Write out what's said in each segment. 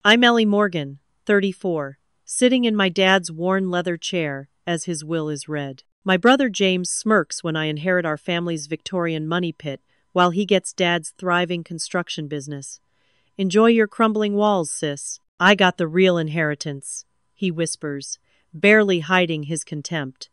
I'm Ellie Morgan, 34, sitting in my dad's worn leather chair as his will is read. My brother James smirks when I inherit our family's Victorian money pit while he gets dad's thriving construction business. Enjoy your crumbling walls, sis. I got the real inheritance, he whispers, barely hiding his contempt.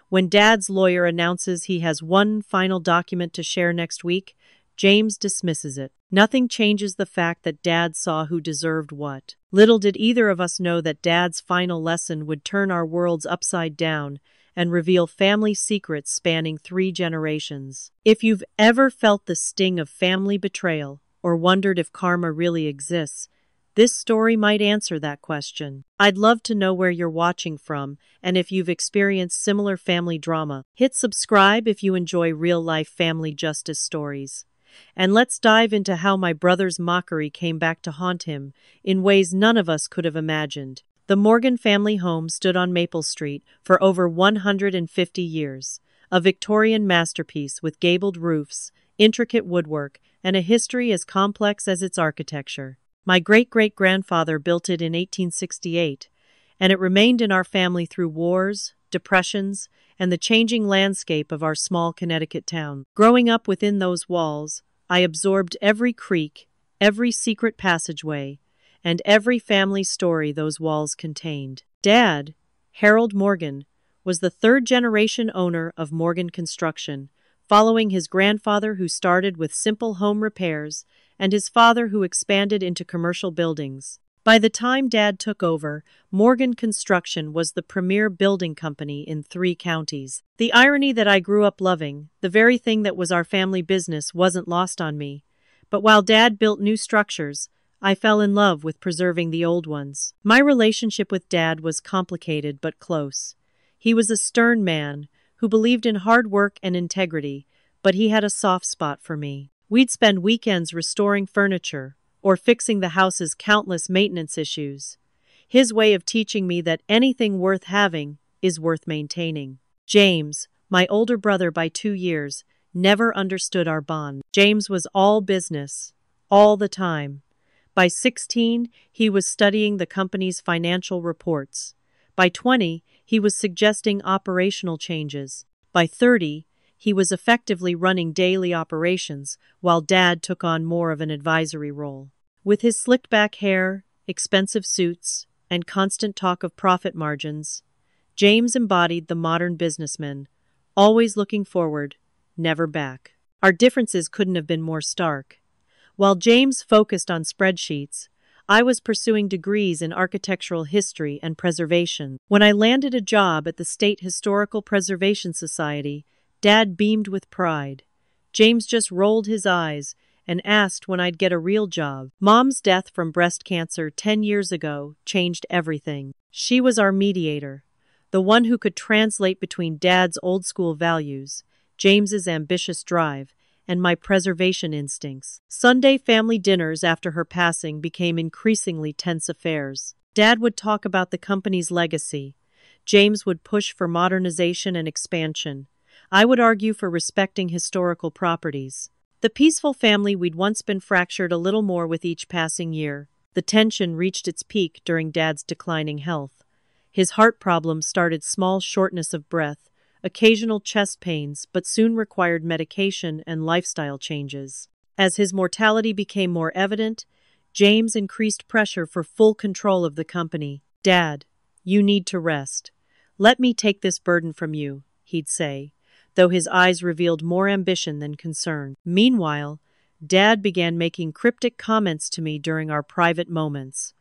When dad's lawyer announces he has one final document to share next week, James dismisses it. Nothing changes the fact that Dad saw who deserved what. Little did either of us know that Dad's final lesson would turn our worlds upside down and reveal family secrets spanning 3 generations. If you've ever felt the sting of family betrayal or wondered if karma really exists, this story might answer that question. I'd love to know where you're watching from and if you've experienced similar family drama. Hit subscribe if you enjoy real-life family justice stories. And let's dive into how my brother's mockery came back to haunt him in ways none of us could have imagined. The Morgan family home stood on Maple Street for over 150 years, a Victorian masterpiece with gabled roofs, intricate woodwork, and a history as complex as its architecture. My great-great-grandfather built it in 1868, and it remained in our family through wars, depressions, and the changing landscape of our small Connecticut town. Growing up within those walls, I absorbed every creak, every secret passageway, and every family story those walls contained. Dad, Harold Morgan, was the 3rd-generation owner of Morgan Construction, following his grandfather who started with simple home repairs and his father who expanded into commercial buildings. By the time Dad took over, Morgan Construction was the premier building company in 3 counties. The irony that I grew up loving, the very thing that was our family business, wasn't lost on me. But while Dad built new structures, I fell in love with preserving the old ones. My relationship with Dad was complicated but close. He was a stern man who believed in hard work and integrity, but he had a soft spot for me. We'd spend weekends restoring furniture or fixing the house's countless maintenance issues. His way of teaching me that anything worth having is worth maintaining. James, my older brother by 2 years, never understood our bond. James was all business, all the time. By 16, he was studying the company's financial reports. By 20, he was suggesting operational changes. By 30, he was effectively running daily operations, while Dad took on more of an advisory role. With his slicked-back hair, expensive suits, and constant talk of profit margins, James embodied the modern businessman, always looking forward, never back. Our differences couldn't have been more stark. While James focused on spreadsheets, I was pursuing degrees in architectural history and preservation. When I landed a job at the State Historical Preservation Society, Dad beamed with pride. James just rolled his eyes and asked when I'd get a real job. Mom's death from breast cancer 10 years ago changed everything. She was our mediator, the one who could translate between Dad's old-school values, James's ambitious drive, and my preservation instincts. Sunday family dinners after her passing became increasingly tense affairs. Dad would talk about the company's legacy. James would push for modernization and expansion. I would argue for respecting historical properties. The peaceful family we'd once been fractured a little more with each passing year. The tension reached its peak during Dad's declining health. His heart problems started small shortness of breath, occasional chest pains, but soon required medication and lifestyle changes. As his mortality became more evident, James increased pressure for full control of the company. "Dad, you need to rest. Let me take this burden from you," he'd say, though his eyes revealed more ambition than concern. Meanwhile, Dad began making cryptic comments to me during our private moments.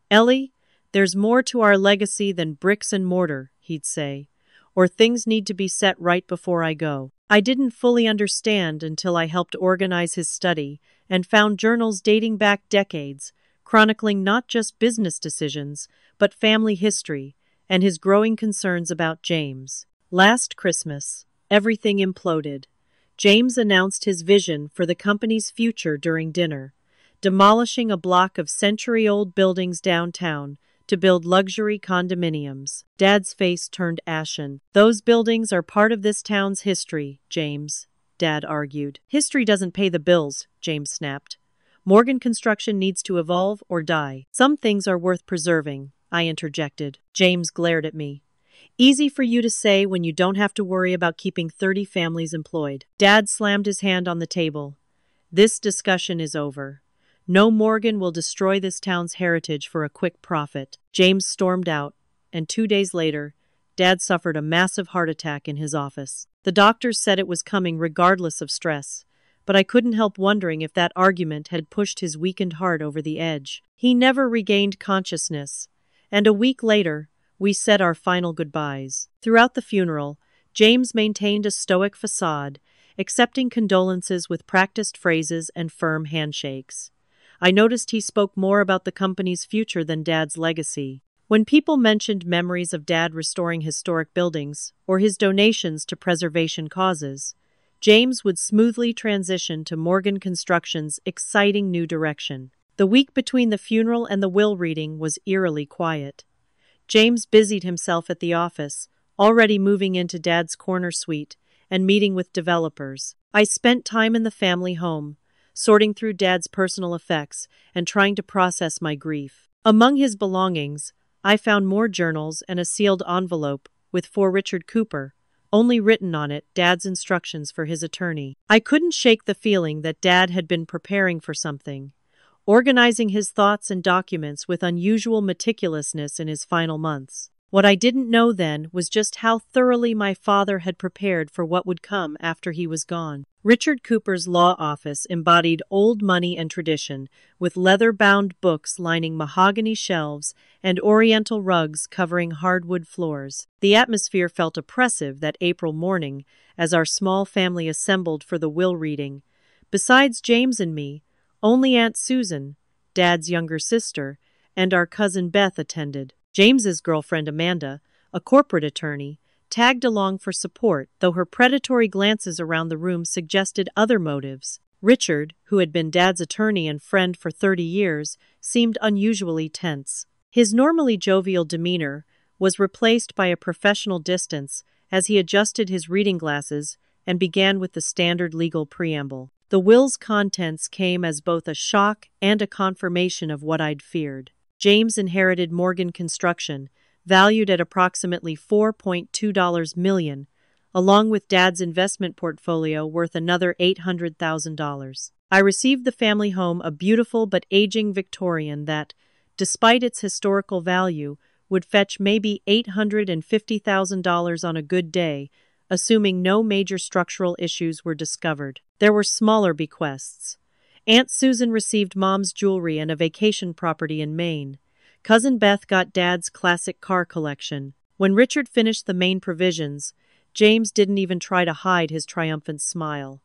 "Ellie, there's more to our legacy than bricks and mortar," he'd say, "or things need to be set right before I go." I didn't fully understand until I helped organize his study and found journals dating back decades, chronicling not just business decisions, but family history and his growing concerns about James. Last Christmas, everything imploded. James announced his vision for the company's future during dinner, demolishing a block of century-old buildings downtown to build luxury condominiums. Dad's face turned ashen. "Those buildings are part of this town's history, James," Dad argued. "History doesn't pay the bills," James snapped. Morgan Construction needs to evolve or die. Some things are worth preserving, I interjected. James glared at me. Easy for you to say when you don't have to worry about keeping 30 families employed. Dad slammed his hand on the table. This discussion is over. No Morgan will destroy this town's heritage for a quick profit. James stormed out, and 2 days later, Dad suffered a massive heart attack in his office. The doctors said it was coming regardless of stress, but I couldn't help wondering if that argument had pushed his weakened heart over the edge. He never regained consciousness, and a week later, we said our final goodbyes. Throughout the funeral, James maintained a stoic facade, accepting condolences with practiced phrases and firm handshakes. I noticed he spoke more about the company's future than Dad's legacy. When people mentioned memories of Dad restoring historic buildings or his donations to preservation causes, James would smoothly transition to Morgan Construction's exciting new direction. The week between the funeral and the will reading was eerily quiet. James busied himself at the office, already moving into Dad's corner suite and meeting with developers. I spent time in the family home, sorting through Dad's personal effects and trying to process my grief. Among his belongings, I found more journals and a sealed envelope with "For Richard Cooper," only written on it Dad's instructions for his attorney. I couldn't shake the feeling that Dad had been preparing for something, organizing his thoughts and documents with unusual meticulousness in his final months. What I didn't know then was just how thoroughly my father had prepared for what would come after he was gone. Richard Cooper's law office embodied old money and tradition, with leather-bound books lining mahogany shelves and oriental rugs covering hardwood floors. The atmosphere felt oppressive that April morning as our small family assembled for the will reading. Besides James and me, only Aunt Susan, Dad's younger sister, and our cousin Beth attended. James's girlfriend Amanda, a corporate attorney, tagged along for support, though her predatory glances around the room suggested other motives. Richard, who had been Dad's attorney and friend for 30 years, seemed unusually tense. His normally jovial demeanor was replaced by a professional distance as he adjusted his reading glasses and began with the standard legal preamble. The will's contents came as both a shock and a confirmation of what I'd feared. James inherited Morgan Construction, valued at approximately $4.2 million, along with Dad's investment portfolio worth another $800,000. I received the family home, a beautiful but aging Victorian that, despite its historical value, would fetch maybe $850,000 on a good day, assuming no major structural issues were discovered. There were smaller bequests. Aunt Susan received Mom's jewelry and a vacation property in Maine. Cousin Beth got Dad's classic car collection. When Richard finished the main provisions, James didn't even try to hide his triumphant smile.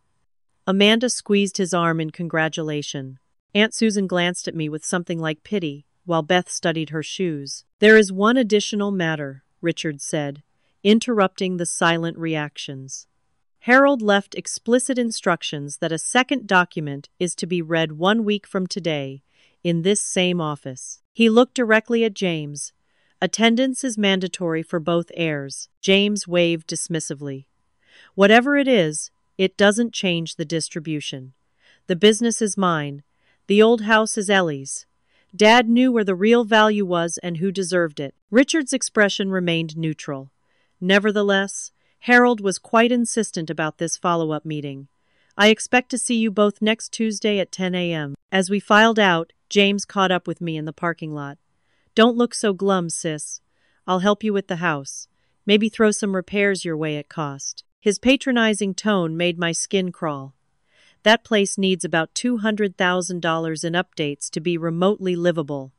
Amanda squeezed his arm in congratulation. Aunt Susan glanced at me with something like pity, while Beth studied her shoes. "There is one additional matter," Richard said, interrupting the silent reactions. Harold left explicit instructions that a second document is to be read 1 week from today, in this same office. He looked directly at James. "Attendance is mandatory for both heirs." James waved dismissively. "Whatever it is, it doesn't change the distribution. The business is mine. The old house is Ellie's. Dad knew where the real value was and who deserved it." Richard's expression remained neutral. Nevertheless, Harold was quite insistent about this follow-up meeting. "I expect to see you both next Tuesday at 10 a.m. As we filed out, James caught up with me in the parking lot. "Don't look so glum, sis. I'll help you with the house. Maybe throw some repairs your way at cost." His patronizing tone made my skin crawl. That place needs about $200,000 in updates to be remotely livable.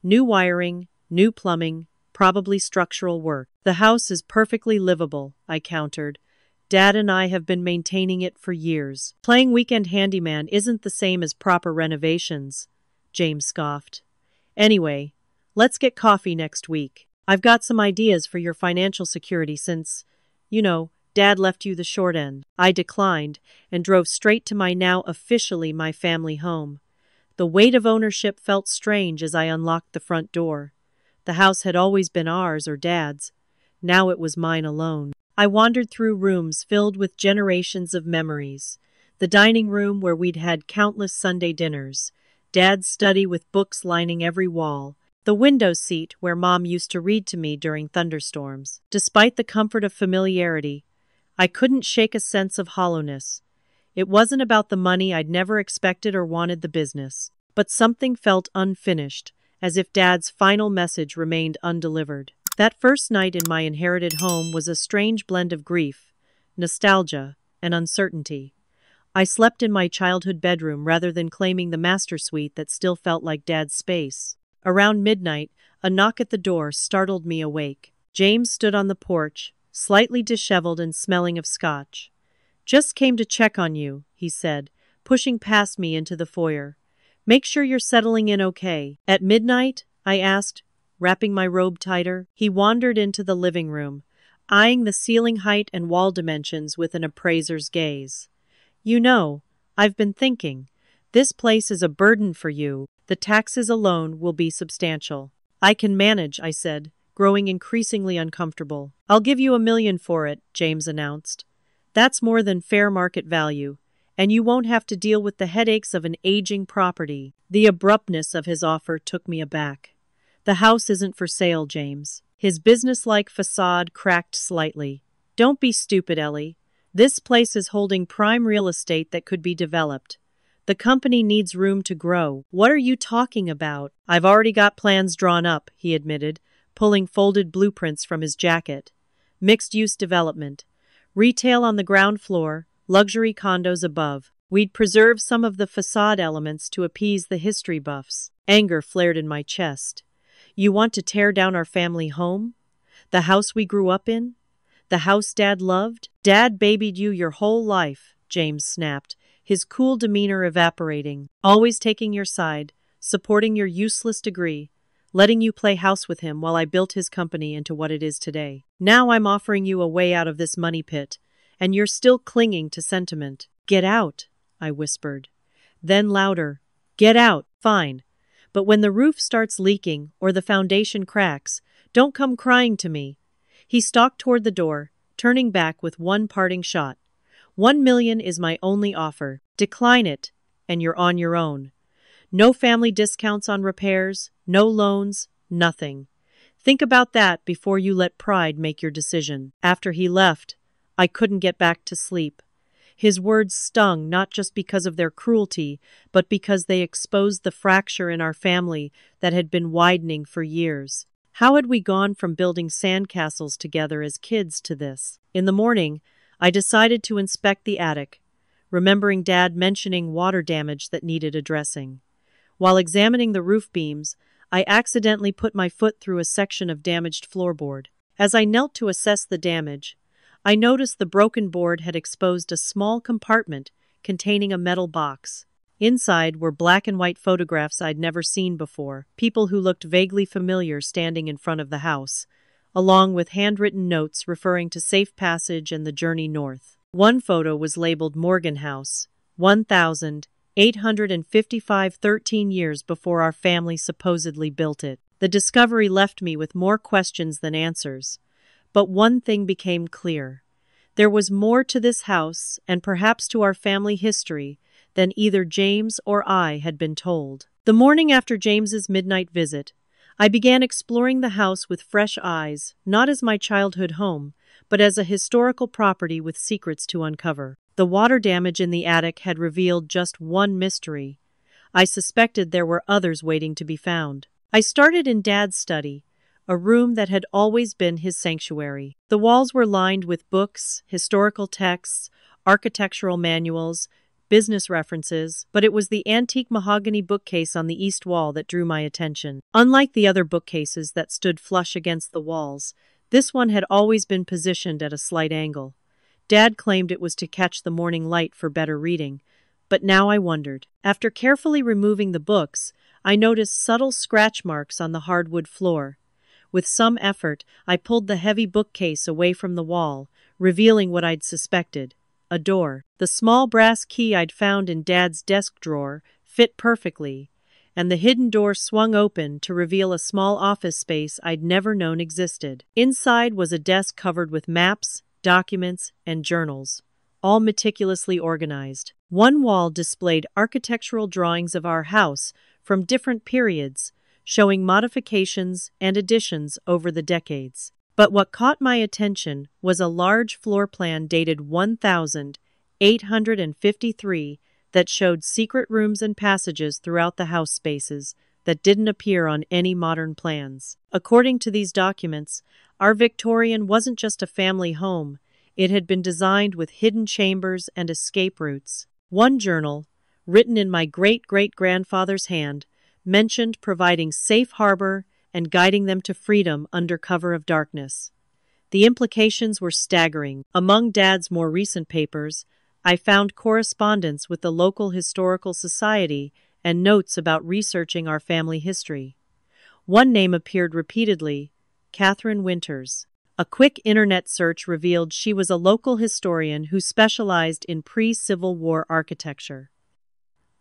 New wiring, new plumbing, probably structural work. "The house is perfectly livable," I countered. "Dad and I have been maintaining it for years." "Playing weekend handyman isn't the same as proper renovations," James scoffed. "Anyway, let's get coffee next week. I've got some ideas for your financial security since, Dad left you the short end." I declined and drove straight to my family home. The weight of ownership felt strange as I unlocked the front door. The house had always been ours or Dad's. Now it was mine alone. I wandered through rooms filled with generations of memories. The dining room where we'd had countless Sunday dinners. Dad's study with books lining every wall, the window seat where Mom used to read to me during thunderstorms. Despite the comfort of familiarity, I couldn't shake a sense of hollowness. It wasn't about the money. I'd never expected or wanted the business. But something felt unfinished, as if Dad's final message remained undelivered. That first night in my inherited home was a strange blend of grief, nostalgia, and uncertainty. I slept in my childhood bedroom rather than claiming the master suite that still felt like Dad's space. Around midnight, a knock at the door startled me awake. James stood on the porch, slightly disheveled and smelling of scotch. "Just came to check on you," he said, pushing past me into the foyer. "Make sure you're settling in okay." "At midnight?" I asked, wrapping my robe tighter. He wandered into the living room, eyeing the ceiling height and wall dimensions with an appraiser's gaze. "You know, I've been thinking. This place is a burden for you. The taxes alone will be substantial." "I can manage," I said, growing increasingly uncomfortable. "I'll give you $1 million for it," James announced. "That's more than fair market value, and you won't have to deal with the headaches of an aging property." The abruptness of his offer took me aback. "The house isn't for sale, James." His businesslike facade cracked slightly. "Don't be stupid, Ellie. This place is holding prime real estate that could be developed. The company needs room to grow." "What are you talking about?" "I've already got plans drawn up," he admitted, pulling folded blueprints from his jacket. "Mixed-use development. Retail on the ground floor, luxury condos above. We'd preserve some of the facade elements to appease the history buffs." Anger flared in my chest. "You want to tear down our family home? The house we grew up in? The house Dad loved?" "Dad babied you your whole life," James snapped, his cool demeanor evaporating. "Always taking your side, supporting your useless degree, letting you play house with him while I built his company into what it is today. Now I'm offering you a way out of this money pit, and you're still clinging to sentiment." "Get out," I whispered. Then louder, "Get out, fine. But when the roof starts leaking or the foundation cracks, don't come crying to me." He stalked toward the door, turning back with one parting shot. "$1 million is my only offer. Decline it, and you're on your own. No family discounts on repairs, no loans, nothing. Think about that before you let pride make your decision." After he left, I couldn't get back to sleep. His words stung not just because of their cruelty, but because they exposed the fracture in our family that had been widening for years. How had we gone from building sandcastles together as kids to this? In the morning, I decided to inspect the attic, remembering Dad mentioning water damage that needed addressing. While examining the roof beams, I accidentally put my foot through a section of damaged floorboard. As I knelt to assess the damage, I noticed the broken board had exposed a small compartment containing a metal box. Inside were black and white photographs I'd never seen before, people who looked vaguely familiar standing in front of the house, along with handwritten notes referring to safe passage and the journey north. One photo was labeled Morgan House, 1,855 13 years before our family supposedly built it. The discovery left me with more questions than answers. But one thing became clear. There was more to this house, and perhaps to our family history, than either James or I had been told. The morning after James's midnight visit, I began exploring the house with fresh eyes, not as my childhood home, but as a historical property with secrets to uncover. The water damage in the attic had revealed just one mystery. I suspected there were others waiting to be found. I started in Dad's study, a room that had always been his sanctuary. The walls were lined with books, historical texts, architectural manuals, business references, but it was the antique mahogany bookcase on the east wall that drew my attention. Unlike the other bookcases that stood flush against the walls, this one had always been positioned at a slight angle. Dad claimed it was to catch the morning light for better reading, but now I wondered. After carefully removing the books, I noticed subtle scratch marks on the hardwood floor. With some effort, I pulled the heavy bookcase away from the wall, revealing what I'd suspected: a door. The small brass key I'd found in Dad's desk drawer fit perfectly, and the hidden door swung open to reveal a small office space I'd never known existed. Inside was a desk covered with maps, documents, and journals, all meticulously organized. One wall displayed architectural drawings of our house from different periods, showing modifications and additions over the decades. But what caught my attention was a large floor plan dated 1853 that showed secret rooms and passages throughout the house spaces that didn't appear on any modern plans. According to these documents, our Victorian wasn't just a family home, it had been designed with hidden chambers and escape routes. One journal, written in my great-great-grandfather's hand, mentioned providing safe harbor and guiding them to freedom under cover of darkness. The implications were staggering. Among Dad's more recent papers, I found correspondence with the local historical society and notes about researching our family history. One name appeared repeatedly, Catherine Winters. A quick internet search revealed she was a local historian who specialized in pre-Civil War architecture.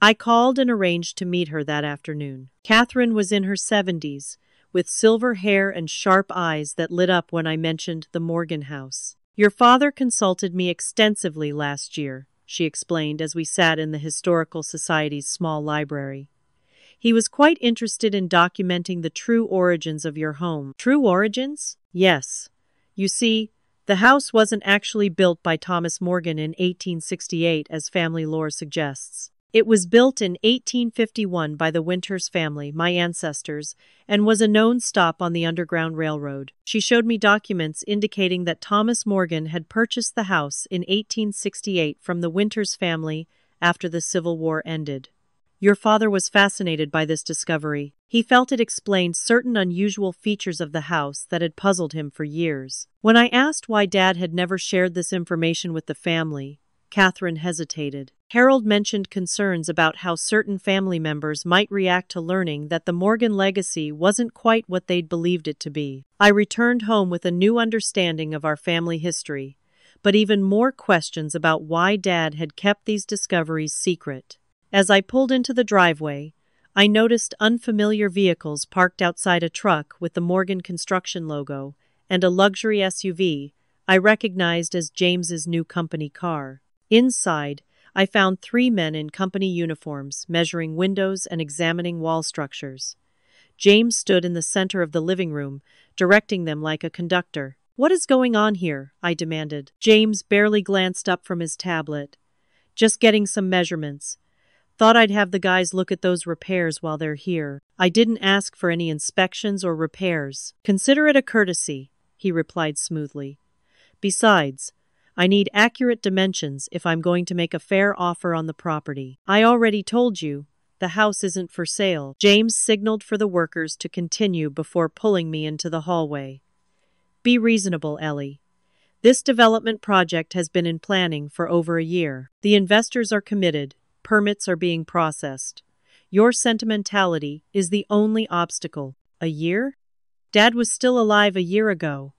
I called and arranged to meet her that afternoon. Catherine was in her 70s, with silver hair and sharp eyes that lit up when I mentioned the Morgan house. "Your father consulted me extensively last year," she explained as we sat in the Historical Society's small library. "He was quite interested in documenting the true origins of your home." "True origins?" "Yes. You see, the house wasn't actually built by Thomas Morgan in 1868 as family lore suggests. It was built in 1851 by the Winters family, my ancestors, and was a known stop on the Underground Railroad." She showed me documents indicating that Thomas Morgan had purchased the house in 1868 from the Winters family after the Civil War ended. Your father was fascinated by this discovery. He felt it explained certain unusual features of the house that had puzzled him for years. When I asked why Dad had never shared this information with the family, Catherine hesitated. Harold mentioned concerns about how certain family members might react to learning that the Morgan legacy wasn't quite what they'd believed it to be. I returned home with a new understanding of our family history, but even more questions about why Dad had kept these discoveries secret. As I pulled into the driveway, I noticed unfamiliar vehicles parked outside a truck with the Morgan Construction logo and a luxury SUV I recognized as James's new company car. Inside, I found 3 men in company uniforms measuring windows and examining wall structures. James stood in the center of the living room, directing them like a conductor. "What is going on here?" I demanded. James barely glanced up from his tablet. "Just getting some measurements. Thought I'd have the guys look at those repairs while they're here. I didn't ask for any inspections or repairs." "Consider it a courtesy," he replied smoothly. "Besides, I need accurate dimensions if I'm going to make a fair offer on the property. I already told you, the house isn't for sale." James signaled for the workers to continue before pulling me into the hallway. "Be reasonable, Ellie. This development project has been in planning for over a year. The investors are committed. Permits are being processed. Your sentimentality is the only obstacle." "A year? Dad was still alive a year ago.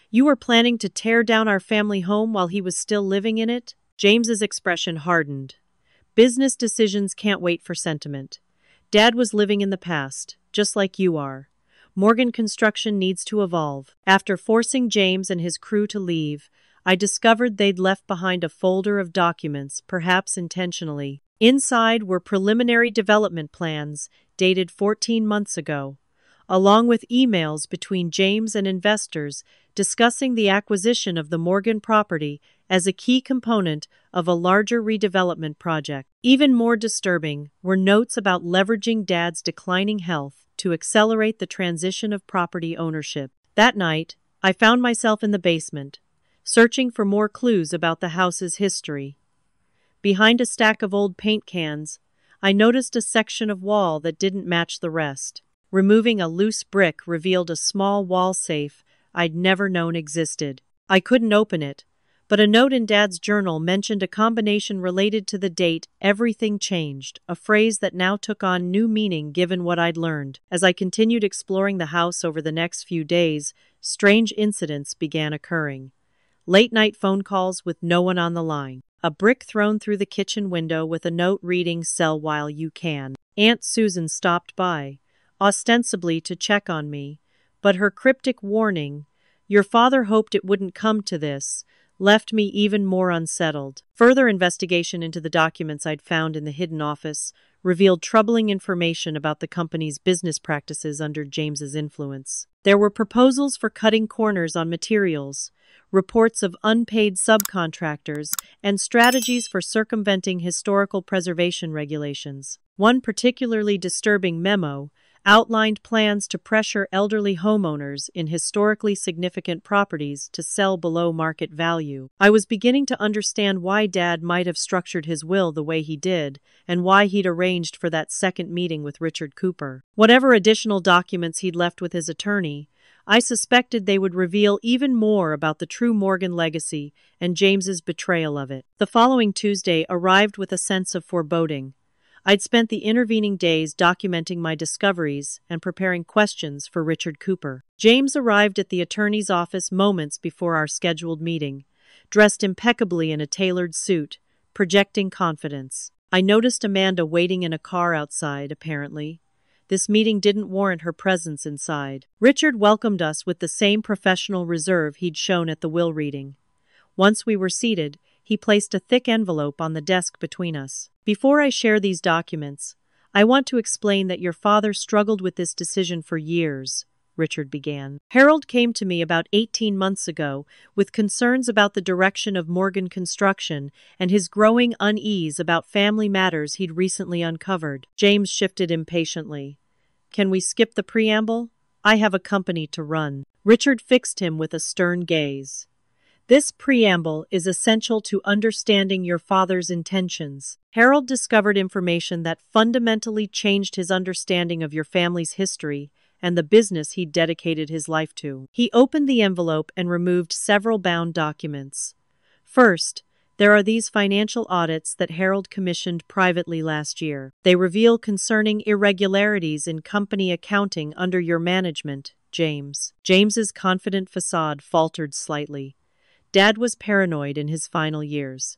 You were planning to tear down our family home while he was still living in it?" James's expression hardened. "Business decisions can't wait for sentiment. Dad was living in the past, just like you are. Morgan Construction needs to evolve." After forcing James and his crew to leave, I discovered they'd left behind a folder of documents, perhaps intentionally. Inside were preliminary development plans dated 14 months ago, along with emails between James and investors discussing the acquisition of the Morgan property as a key component of a larger redevelopment project. Even more disturbing were notes about leveraging Dad's declining health to accelerate the transition of property ownership. That night, I found myself in the basement, searching for more clues about the house's history. Behind a stack of old paint cans, I noticed a section of wall that didn't match the rest. Removing a loose brick revealed a small wall safe I'd never known existed. I couldn't open it, but a note in Dad's journal mentioned a combination related to the date "everything changed," a phrase that now took on new meaning given what I'd learned. As I continued exploring the house over the next few days, strange incidents began occurring. Late-night phone calls with no one on the line. A brick thrown through the kitchen window with a note reading "Sell while you can." Aunt Susan stopped by, ostensibly to check on me, but her cryptic warning, "Your father hoped it wouldn't come to this," left me even more unsettled. Further investigation into the documents I'd found in the hidden office revealed troubling information about the company's business practices under James's influence. There were proposals for cutting corners on materials, reports of unpaid subcontractors, and strategies for circumventing historical preservation regulations. One particularly disturbing memo outlined plans to pressure elderly homeowners in historically significant properties to sell below market value. I was beginning to understand why Dad might have structured his will the way he did, and why he'd arranged for that second meeting with Richard Cooper. Whatever additional documents he'd left with his attorney, I suspected they would reveal even more about the true Morgan legacy and James's betrayal of it. The following Tuesday arrived with a sense of foreboding. I'd spent the intervening days documenting my discoveries and preparing questions for Richard Cooper. James arrived at the attorney's office moments before our scheduled meeting, dressed impeccably in a tailored suit, projecting confidence. I noticed Amanda waiting in a car outside, apparently. This meeting didn't warrant her presence inside. Richard welcomed us with the same professional reserve he'd shown at the will reading. Once we were seated, he placed a thick envelope on the desk between us. Before I share these documents, I want to explain that your father struggled with this decision for years, Richard began. Harold came to me about 18 months ago with concerns about the direction of Morgan Construction and his growing unease about family matters he'd recently uncovered. James shifted impatiently. Can we skip the preamble? I have a company to run. Richard fixed him with a stern gaze. This preamble is essential to understanding your father's intentions. Harold discovered information that fundamentally changed his understanding of your family's history and the business he'd dedicated his life to. He opened the envelope and removed several bound documents. First, there are these financial audits that Harold commissioned privately last year. They reveal concerning irregularities in company accounting under your management, James. James's confident facade faltered slightly. Dad was paranoid in his final years.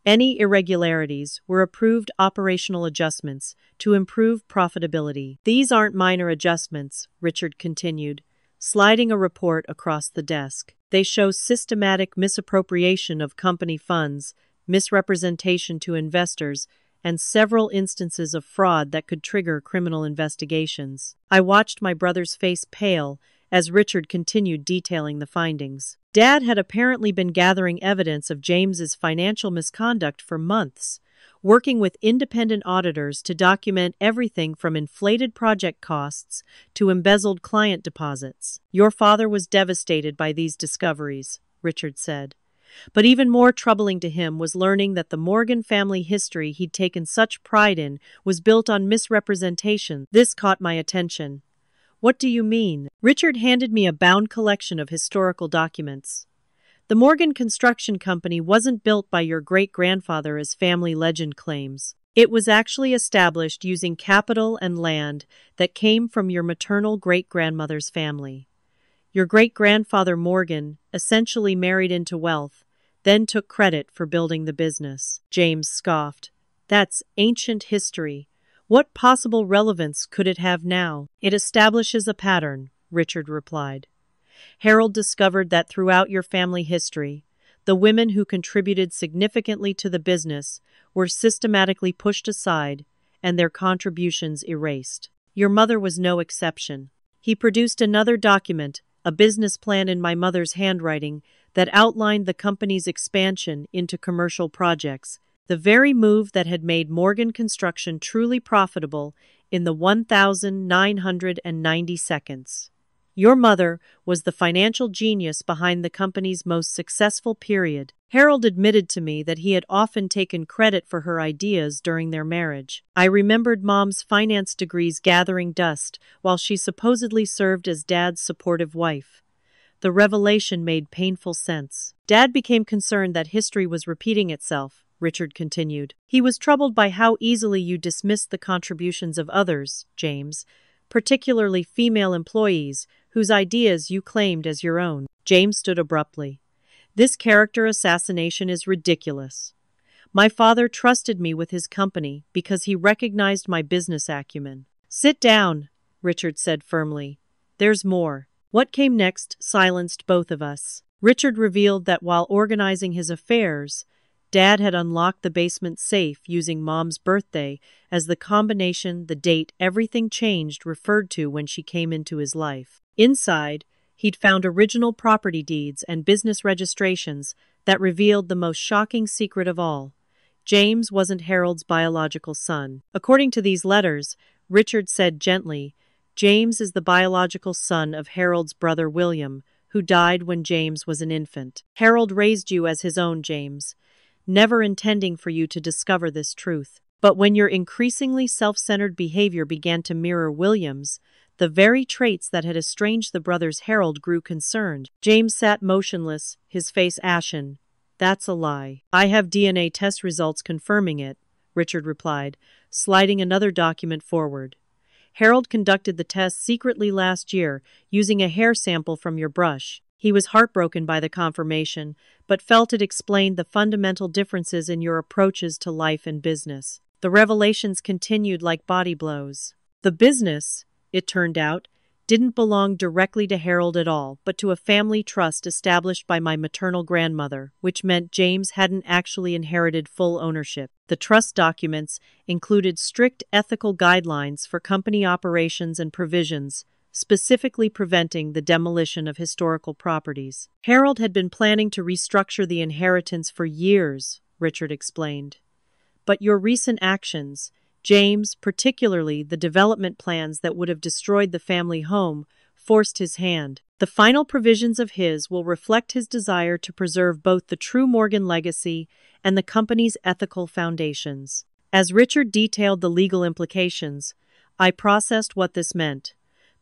Any irregularities were approved operational adjustments to improve profitability. These aren't minor adjustments, Richard continued, sliding a report across the desk. They show systematic misappropriation of company funds, misrepresentation to investors, and several instances of fraud that could trigger criminal investigations. I watched my brother's face pale as Richard continued detailing the findings. Dad had apparently been gathering evidence of James's financial misconduct for months, working with independent auditors to document everything from inflated project costs to embezzled client deposits. Your father was devastated by these discoveries, Richard said. But even more troubling to him was learning that the Morgan family history he'd taken such pride in was built on misrepresentation. This caught my attention. What do you mean? Richard handed me a bound collection of historical documents. The Morgan Construction Company wasn't built by your great-grandfather as family legend claims. It was actually established using capital and land that came from your maternal great-grandmother's family. Your great-grandfather Morgan essentially married into wealth, then took credit for building the business. James scoffed. That's ancient history. What possible relevance could it have now? It establishes a pattern, Richard replied. Harold discovered that throughout your family history, the women who contributed significantly to the business were systematically pushed aside and their contributions erased. Your mother was no exception. He produced another document, a business plan in my mother's handwriting, that outlined the company's expansion into commercial projects, the very move that had made Morgan Construction truly profitable in the 1,990 seconds. Your mother was the financial genius behind the company's most successful period. Harold admitted to me that he had often taken credit for her ideas during their marriage. I remembered Mom's finance degrees gathering dust while she supposedly served as Dad's supportive wife. The revelation made painful sense. Dad became concerned that history was repeating itself, Richard continued. He was troubled by how easily you dismissed the contributions of others, James, particularly female employees whose ideas you claimed as your own. James stood abruptly. This character assassination is ridiculous. My father trusted me with his company because he recognized my business acumen. Sit down, Richard said firmly. There's more. What came next silenced both of us. Richard revealed that while organizing his affairs, Dad had unlocked the basement safe using Mom's birthday as the combination, the date, everything changed referred to when she came into his life. Inside, he'd found original property deeds and business registrations that revealed the most shocking secret of all. James wasn't Harold's biological son. According to these letters, Richard said gently, James is the biological son of Harold's brother William, who died when James was an infant. Harold raised you as his own, James, never intending for you to discover this truth. But when your increasingly self-centered behavior began to mirror William's, the very traits that had estranged the brothers, Harold grew concerned. James sat motionless, his face ashen. That's a lie. I have DNA test results confirming it, Richard replied, sliding another document forward. Harold conducted the test secretly last year, using a hair sample from your brush. He was heartbroken by the confirmation, but felt it explained the fundamental differences in your approaches to life and business. The revelations continued like body blows. The business, it turned out, didn't belong directly to Harold at all, but to a family trust established by my maternal grandmother, which meant James hadn't actually inherited full ownership. The trust documents included strict ethical guidelines for company operations and provisions, specifically preventing the demolition of historical properties. Harold had been planning to restructure the inheritance for years, Richard explained. But your recent actions, James, particularly the development plans that would have destroyed the family home, forced his hand. The final provisions of his will reflect his desire to preserve both the true Morgan legacy and the company's ethical foundations. As Richard detailed the legal implications, I processed what this meant.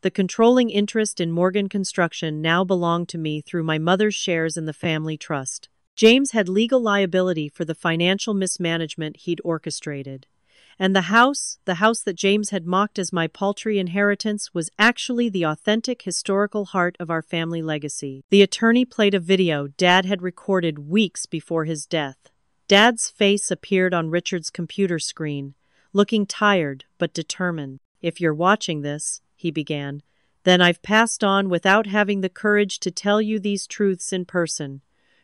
The controlling interest in Morgan Construction now belonged to me through my mother's shares in the family trust. James had legal liability for the financial mismanagement he'd orchestrated. And the house that James had mocked as my paltry inheritance, was actually the authentic historical heart of our family legacy. The attorney played a video Dad had recorded weeks before his death. Dad's face appeared on Richard's computer screen, looking tired but determined. If you're watching this, he began, then I've passed on without having the courage to tell you these truths in person.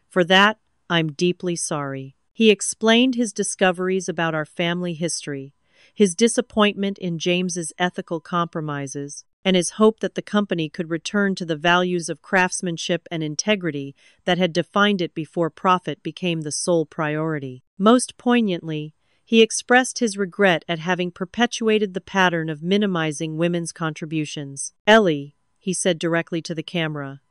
For that, I'm deeply sorry. He explained his discoveries about our family history, his disappointment in James's ethical compromises, and his hope that the company could return to the values of craftsmanship and integrity that had defined it before profit became the sole priority. Most poignantly, he expressed his regret at having perpetuated the pattern of minimizing women's contributions. Ellie, he said directly to the camera,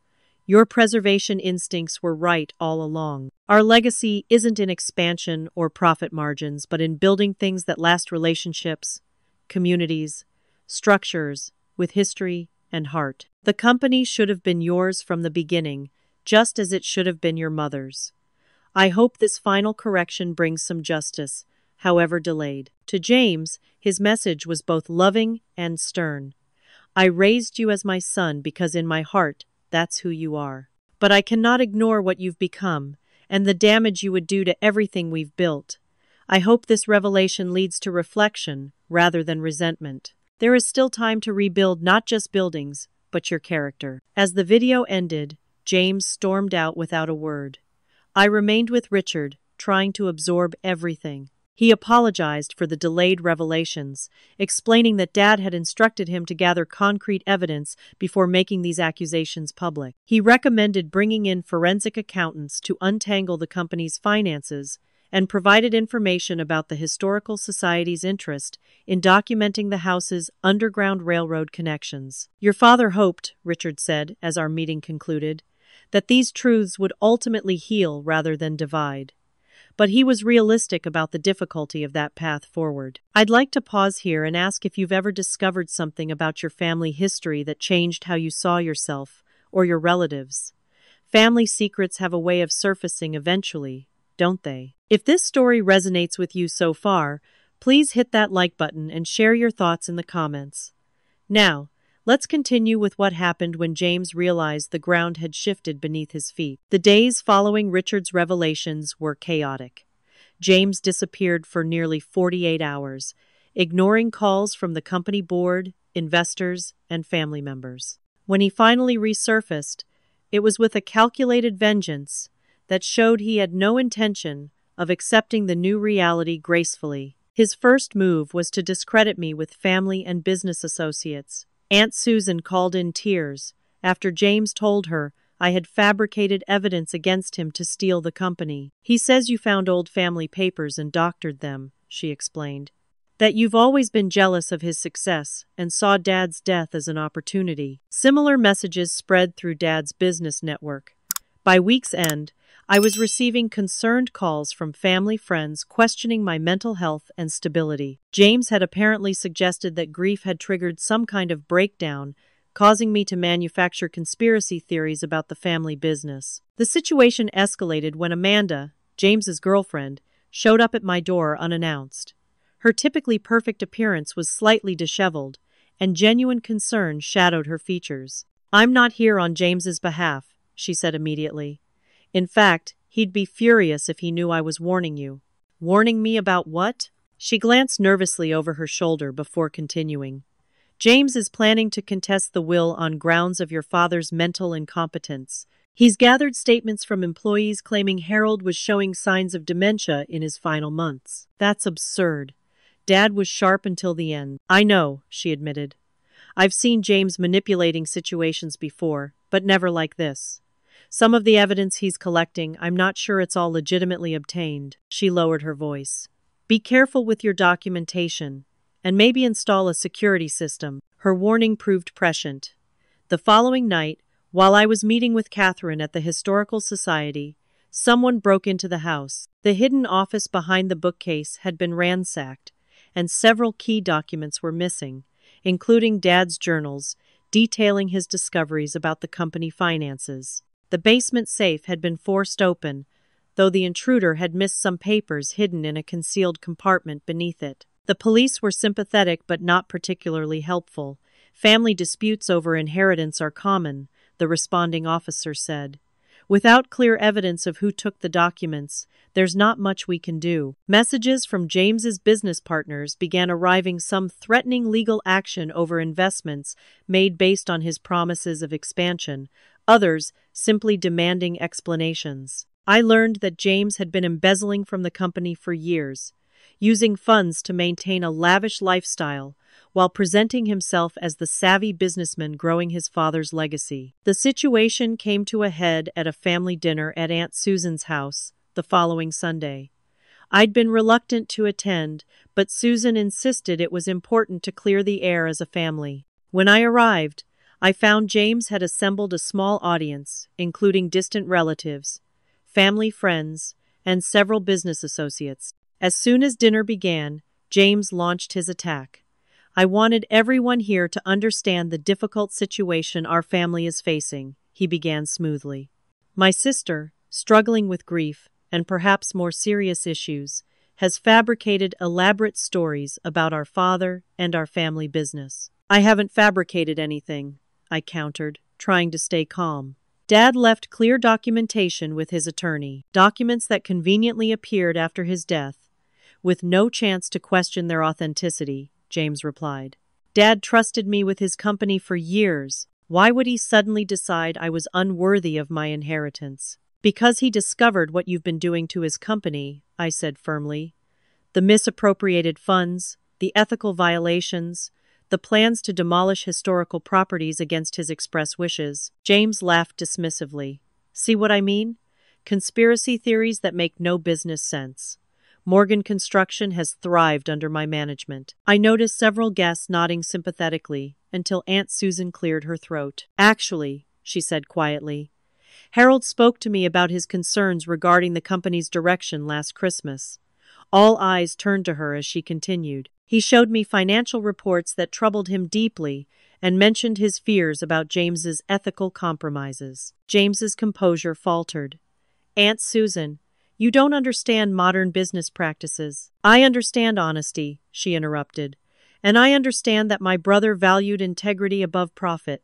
your preservation instincts were right all along. Our legacy isn't in expansion or profit margins, but in building things that last, relationships, communities, structures, with history and heart. The company should have been yours from the beginning, just as it should have been your mother's. I hope this final correction brings some justice, however delayed. To James, his message was both loving and stern. I raised you as my son because in my heart, that's who you are. But I cannot ignore what you've become, and the damage you would do to everything we've built. I hope this revelation leads to reflection, rather than resentment. There is still time to rebuild not just buildings, but your character. As the video ended, James stormed out without a word. I remained with Richard, trying to absorb everything. He apologized for the delayed revelations, explaining that Dad had instructed him to gather concrete evidence before making these accusations public. He recommended bringing in forensic accountants to untangle the company's finances and provided information about the Historical Society's interest in documenting the house's Underground Railroad connections. Your father hoped, Richard said as our meeting concluded, that these truths would ultimately heal rather than divide. But he was realistic about the difficulty of that path forward. I'd like to pause here and ask if you've ever discovered something about your family history that changed how you saw yourself or your relatives. Family secrets have a way of surfacing eventually, don't they? If this story resonates with you so far, please hit that like button and share your thoughts in the comments. Now, let's continue with what happened when James realized the ground had shifted beneath his feet. The days following Richard's revelations were chaotic. James disappeared for nearly 48 hours, ignoring calls from the company board, investors, and family members. When he finally resurfaced, It was with a calculated vengeance that showed he had no intention of accepting the new reality gracefully. His first move was to discredit me with family and business associates. Aunt Susan called in tears after James told her I had fabricated evidence against him to steal the company. "He says you found old family papers and doctored them," she explained. "That you've always been jealous of his success and saw Dad's death as an opportunity." Similar messages spread through Dad's business network. By week's end, I was receiving concerned calls from family friends questioning my mental health and stability. James had apparently suggested that grief had triggered some kind of breakdown, causing me to manufacture conspiracy theories about the family business. The situation escalated when Amanda, James's girlfriend, showed up at my door unannounced. Her typically perfect appearance was slightly disheveled, and genuine concern shadowed her features. "I'm not here on James's behalf," she said immediately. "In fact, he'd be furious if he knew I was warning you." "Warning me about what?" She glanced nervously over her shoulder before continuing. "James is planning to contest the will on grounds of your father's mental incompetence. He's gathered statements from employees claiming Harold was showing signs of dementia in his final months." "That's absurd. Dad was sharp until the end." "I know," she admitted. "I've seen James manipulating situations before, but never like this. Some of the evidence he's collecting, I'm not sure it's all legitimately obtained." She lowered her voice. "Be careful with your documentation, and maybe install a security system." Her warning proved prescient. The following night, while I was meeting with Catherine at the Historical Society, someone broke into the house. The hidden office behind the bookcase had been ransacked, and several key documents were missing, including Dad's journals detailing his discoveries about the company finances. The basement safe had been forced open, though the intruder had missed some papers hidden in a concealed compartment beneath it. The police were sympathetic but not particularly helpful. "Family disputes over inheritance are common," the responding officer said. "Without clear evidence of who took the documents, there's not much we can do." Messages from James's business partners began arriving, some threatening legal action over investments made based on his promises of expansion, others simply demanding explanations. I learned that James had been embezzling from the company for years, using funds to maintain a lavish lifestyle while presenting himself as the savvy businessman growing his father's legacy. The situation came to a head at a family dinner at Aunt Susan's house the following Sunday. I'd been reluctant to attend, but Susan insisted it was important to clear the air as a family. When I arrived, I found James had assembled a small audience, including distant relatives, family friends, and several business associates. As soon as dinner began, James launched his attack. "I wanted everyone here to understand the difficult situation our family is facing," he began smoothly. "My sister, struggling with grief and perhaps more serious issues, has fabricated elaborate stories about our father and our family business." "I haven't fabricated anything," I countered, trying to stay calm. "Dad left clear documentation with his attorney, documents that conveniently appeared after his death, with no chance to question their authenticity," James replied. "Dad trusted me with his company for years. Why would he suddenly decide I was unworthy of my inheritance?" "Because he discovered what you've been doing to his company," I said firmly. "The misappropriated funds, the ethical violations, the plans to demolish historical properties against his express wishes." James laughed dismissively. "See what I mean? Conspiracy theories that make no business sense. Morgan Construction has thrived under my management." I noticed several guests nodding sympathetically until Aunt Susan cleared her throat. "Actually," she said quietly, "Harold spoke to me about his concerns regarding the company's direction last Christmas." All eyes turned to her as she continued. "He showed me financial reports that troubled him deeply and mentioned his fears about James's ethical compromises." James's composure faltered. "Aunt Susan, you don't understand modern business practices." "I understand honesty," she interrupted, "and I understand that my brother valued integrity above profit.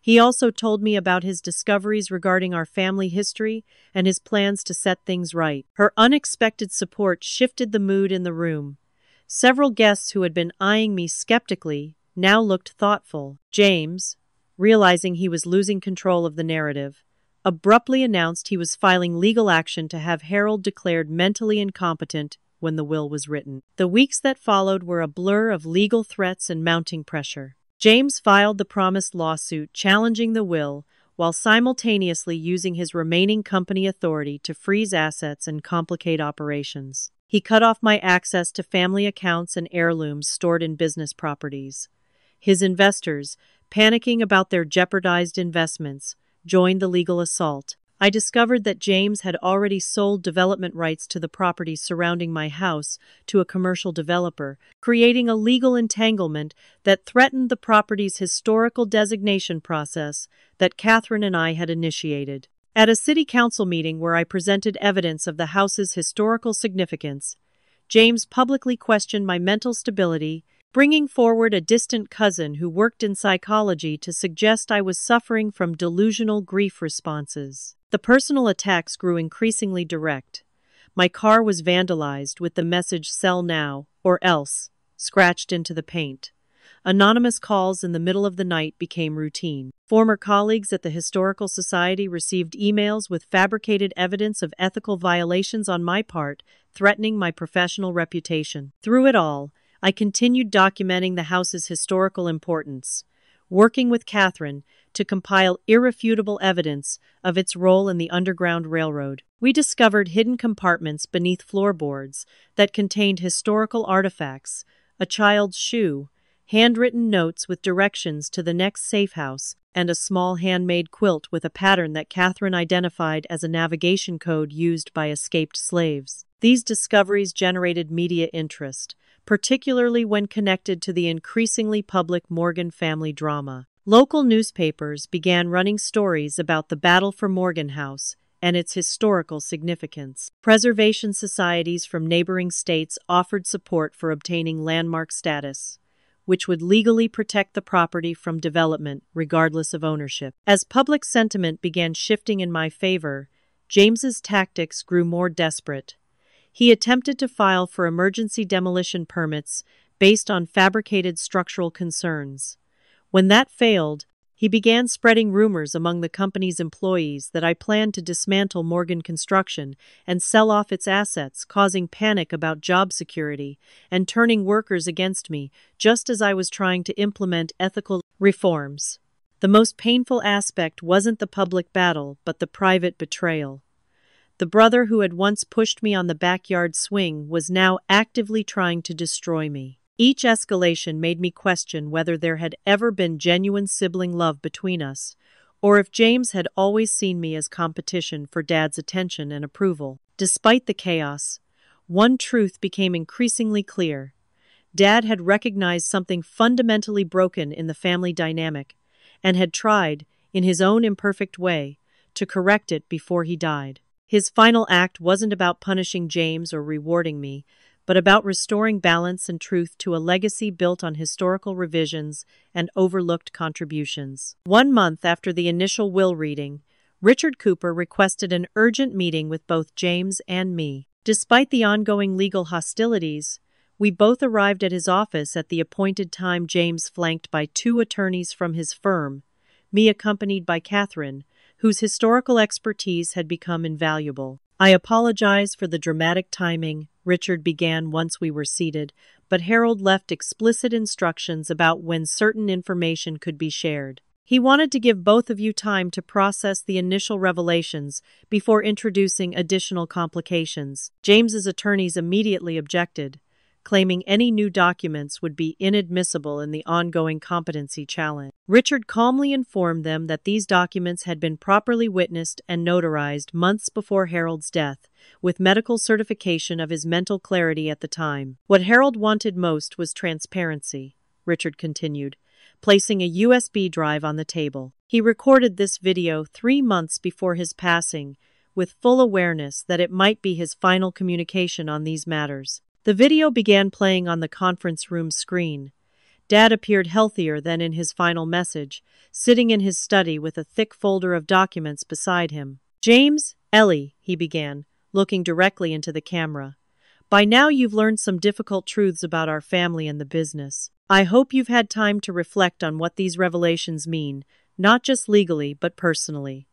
He also told me about his discoveries regarding our family history and his plans to set things right." Her unexpected support shifted the mood in the room. Several guests who had been eyeing me skeptically now looked thoughtful. James, realizing he was losing control of the narrative, abruptly announced he was filing legal action to have Harold declared mentally incompetent when the will was written. The weeks that followed were a blur of legal threats and mounting pressure. James filed the promised lawsuit challenging the will, while simultaneously using his remaining company authority to freeze assets and complicate operations. He cut off my access to family accounts and heirlooms stored in business properties. His investors, panicking about their jeopardized investments, joined the legal assault. I discovered that James had already sold development rights to the property surrounding my house to a commercial developer, creating a legal entanglement that threatened the property's historical designation process that Catherine and I had initiated. At a city council meeting where I presented evidence of the house's historical significance, James publicly questioned my mental stability, bringing forward a distant cousin who worked in psychology to suggest I was suffering from delusional grief responses. The personal attacks grew increasingly direct. My car was vandalized with the message "Sell now, or else" scratched into the paint. Anonymous calls in the middle of the night became routine. Former colleagues at the Historical Society received emails with fabricated evidence of ethical violations on my part, threatening my professional reputation. Through it all, I continued documenting the house's historical importance, working with Catherine to compile irrefutable evidence of its role in the Underground Railroad. We discovered hidden compartments beneath floorboards that contained historical artifacts, a child's shoe, handwritten notes with directions to the next safe house, and a small handmade quilt with a pattern that Catherine identified as a navigation code used by escaped slaves. These discoveries generated media interest, particularly when connected to the increasingly public Morgan family drama. Local newspapers began running stories about the battle for Morgan House and its historical significance. Preservation societies from neighboring states offered support for obtaining landmark status, which would legally protect the property from development regardless of ownership. As public sentiment began shifting in my favor, James's tactics grew more desperate. He attempted to file for emergency demolition permits based on fabricated structural concerns. When that failed, he began spreading rumors among the company's employees that I planned to dismantle Morgan Construction and sell off its assets, causing panic about job security and turning workers against me just as I was trying to implement ethical reforms. The most painful aspect wasn't the public battle, but the private betrayal. The brother who had once pushed me on the backyard swing was now actively trying to destroy me. Each escalation made me question whether there had ever been genuine sibling love between us, or if James had always seen me as competition for Dad's attention and approval. Despite the chaos, one truth became increasingly clear. Dad had recognized something fundamentally broken in the family dynamic, and had tried, in his own imperfect way, to correct it before he died. His final act wasn't about punishing James or rewarding me, but about restoring balance and truth to a legacy built on historical revisions and overlooked contributions. 1 month after the initial will reading, Richard Cooper requested an urgent meeting with both James and me. Despite the ongoing legal hostilities, we both arrived at his office at the appointed time. James flanked by 2 attorneys from his firm, me accompanied by Catherine, whose historical expertise had become invaluable. "I apologize for the dramatic timing," Richard began once we were seated, but Harold left explicit instructions about when certain information could be shared. He wanted to give both of you time to process the initial revelations before introducing additional complications. James's attorneys immediately objected, claiming any new documents would be inadmissible in the ongoing competency challenge. Richard calmly informed them that these documents had been properly witnessed and notarized months before Harold's death, with medical certification of his mental clarity at the time. "What Harold wanted most was transparency," Richard continued, placing a USB drive on the table. "He recorded this video 3 months before his passing, with full awareness that it might be his final communication on these matters." The video began playing on the conference room screen. Dad appeared healthier than in his final message, sitting in his study with a thick folder of documents beside him. "James, Ellie," he began, looking directly into the camera. "By now you've learned some difficult truths about our family and the business. I hope you've had time to reflect on what these revelations mean, not just legally but personally."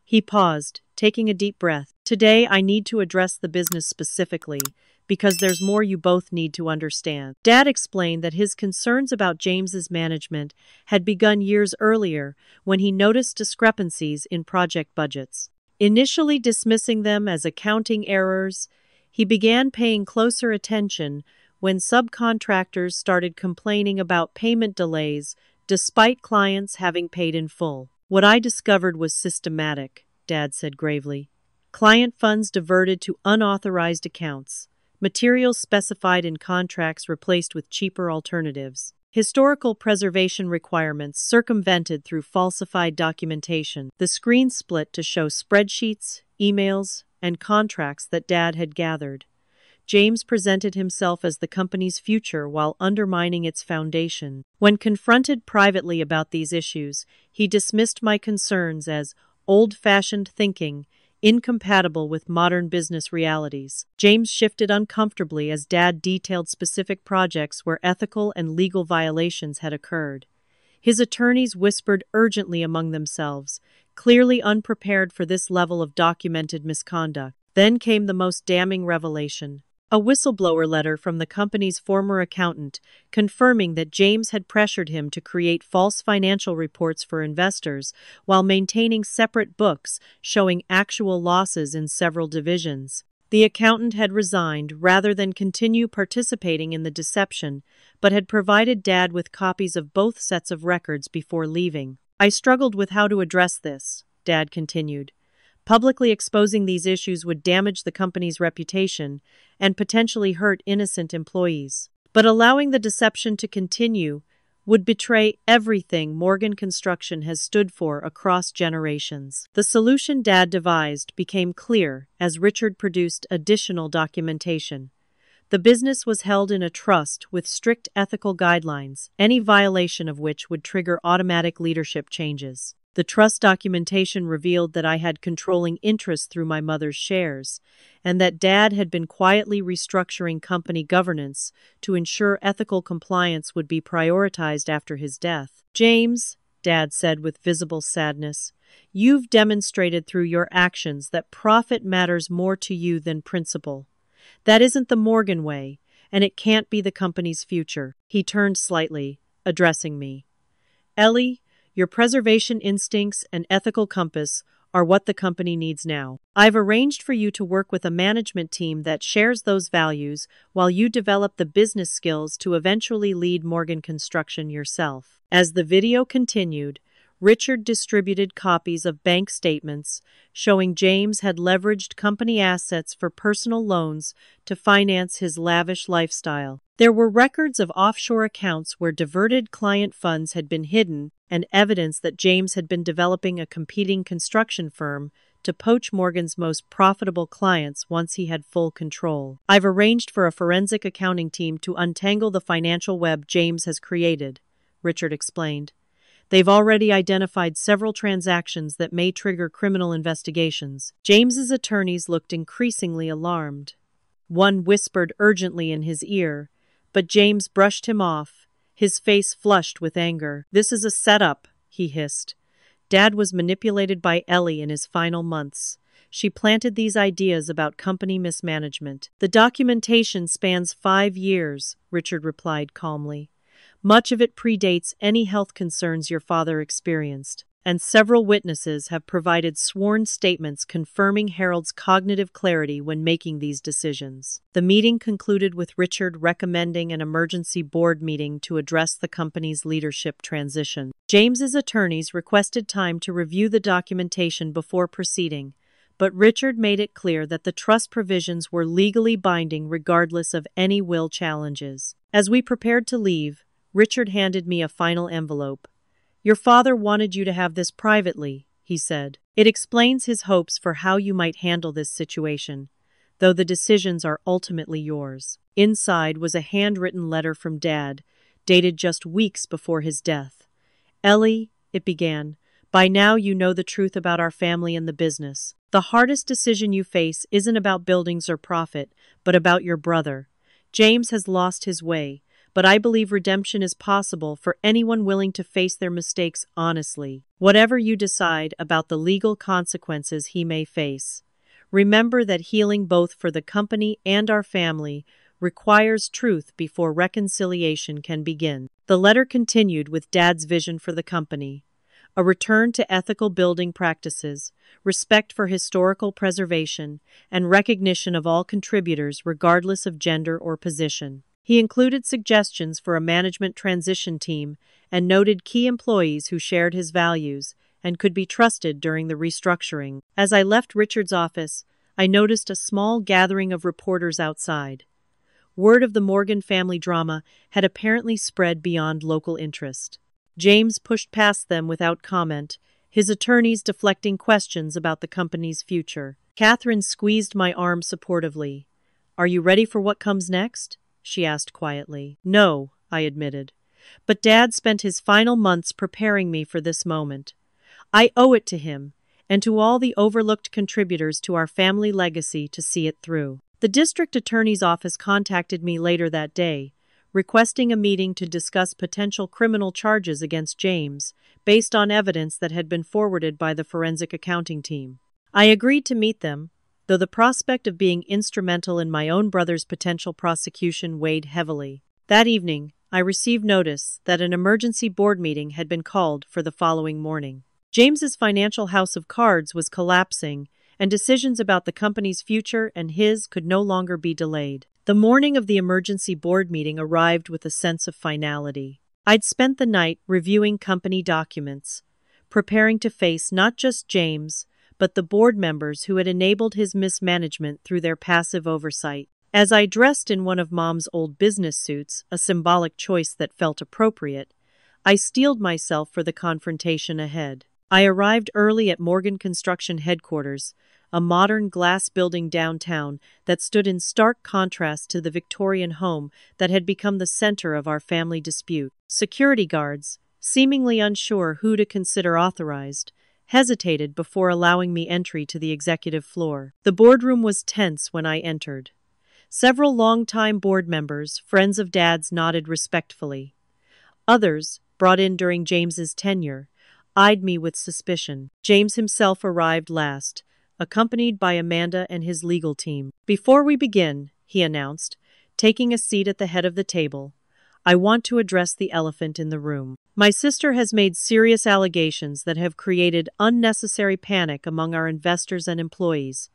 He paused, taking a deep breath. Today, I need to address the business specifically, because there's more you both need to understand. Dad explained that his concerns about James's management had begun years earlier when he noticed discrepancies in project budgets. Initially dismissing them as accounting errors, he began paying closer attention when subcontractors started complaining about payment delays despite clients having paid in full. What I discovered was systematic, Dad said gravely. Client funds diverted to unauthorized accounts, materials specified in contracts replaced with cheaper alternatives, historical preservation requirements circumvented through falsified documentation, the screen split to show spreadsheets, emails, and contracts that Dad had gathered. James presented himself as the company's future while undermining its foundation. When confronted privately about these issues, he dismissed my concerns as old-fashioned thinking, incompatible with modern business realities. James shifted uncomfortably as Dad detailed specific projects where ethical and legal violations had occurred. His attorneys whispered urgently among themselves, clearly unprepared for this level of documented misconduct. Then came the most damning revelation. A whistleblower letter from the company's former accountant confirming that James had pressured him to create false financial reports for investors while maintaining separate books showing actual losses in several divisions. The accountant had resigned rather than continue participating in the deception, but had provided Dad with copies of both sets of records before leaving. I struggled with how to address this, Dad continued. Publicly exposing these issues would damage the company's reputation and potentially hurt innocent employees. But allowing the deception to continue would betray everything Morgan Construction has stood for across generations. The solution Dad devised became clear as Richard produced additional documentation. The business was held in a trust with strict ethical guidelines, any violation of which would trigger automatic leadership changes. The trust documentation revealed that I had controlling interest through my mother's shares, and that Dad had been quietly restructuring company governance to ensure ethical compliance would be prioritized after his death. James, Dad said with visible sadness, you've demonstrated through your actions that profit matters more to you than principle. That isn't the Morgan way, and it can't be the company's future. He turned slightly, addressing me. Ellie, your preservation instincts and ethical compass are what the company needs now. I've arranged for you to work with a management team that shares those values while you develop the business skills to eventually lead Morgan Construction yourself. As the video continued, Richard distributed copies of bank statements showing James had leveraged company assets for personal loans to finance his lavish lifestyle. There were records of offshore accounts where diverted client funds had been hidden and evidence that James had been developing a competing construction firm to poach Morgan's most profitable clients once he had full control. I've arranged for a forensic accounting team to untangle the financial web James has created, Richard explained. They've already identified several transactions that may trigger criminal investigations. James's attorneys looked increasingly alarmed. One whispered urgently in his ear, but James brushed him off, his face flushed with anger. This is a setup, he hissed. Dad was manipulated by Ellie in his final months. She planted these ideas about company mismanagement. The documentation spans 5 years, Richard replied calmly. Much of it predates any health concerns your father experienced, and several witnesses have provided sworn statements confirming Harold's cognitive clarity when making these decisions. The meeting concluded with Richard recommending an emergency board meeting to address the company's leadership transition. James's attorneys requested time to review the documentation before proceeding, but Richard made it clear that the trust provisions were legally binding regardless of any will challenges. As we prepared to leave, Richard handed me a final envelope. Your father wanted you to have this privately, he said. It explains his hopes for how you might handle this situation, though the decisions are ultimately yours. Inside was a handwritten letter from Dad, dated just weeks before his death. Ellie, it began, by now you know the truth about our family and the business. The hardest decision you face isn't about buildings or profit, but about your brother. James has lost his way, but I believe redemption is possible for anyone willing to face their mistakes honestly. Whatever you decide about the legal consequences he may face, remember that healing both for the company and our family requires truth before reconciliation can begin. The letter continued with Dad's vision for the company: a return to ethical building practices, respect for historical preservation, and recognition of all contributors regardless of gender or position. He included suggestions for a management transition team and noted key employees who shared his values and could be trusted during the restructuring. As I left Richard's office, I noticed a small gathering of reporters outside. Word of the Morgan family drama had apparently spread beyond local interest. James pushed past them without comment, his attorneys deflecting questions about the company's future. Catherine squeezed my arm supportively. "Are you ready for what comes next?" she asked quietly. "No," I admitted. "But Dad spent his final months preparing me for this moment. I owe it to him, and to all the overlooked contributors to our family legacy to see it through." The district attorney's office contacted me later that day, requesting a meeting to discuss potential criminal charges against James, based on evidence that had been forwarded by the forensic accounting team. I agreed to meet them, though the prospect of being instrumental in my own brother's potential prosecution weighed heavily. That evening, I received notice that an emergency board meeting had been called for the following morning. James's financial house of cards was collapsing, and decisions about the company's future and his could no longer be delayed. The morning of the emergency board meeting arrived with a sense of finality. I'd spent the night reviewing company documents, preparing to face not just James, but the board members who had enabled his mismanagement through their passive oversight. As I dressed in one of Mom's old business suits, a symbolic choice that felt appropriate, I steeled myself for the confrontation ahead. I arrived early at Morgan Construction headquarters, a modern glass building downtown that stood in stark contrast to the Victorian home that had become the center of our family dispute. Security guards, seemingly unsure who to consider authorized, hesitated before allowing me entry to the executive floor. The boardroom was tense when I entered. Several longtime board members, friends of Dad's, nodded respectfully. Others, brought in during James's tenure, eyed me with suspicion. James himself arrived last, accompanied by Amanda and his legal team. "Before we begin," he announced, taking a seat at the head of the table, "I want to address the elephant in the room. My sister has made serious allegations that have created unnecessary panic among our investors and employees.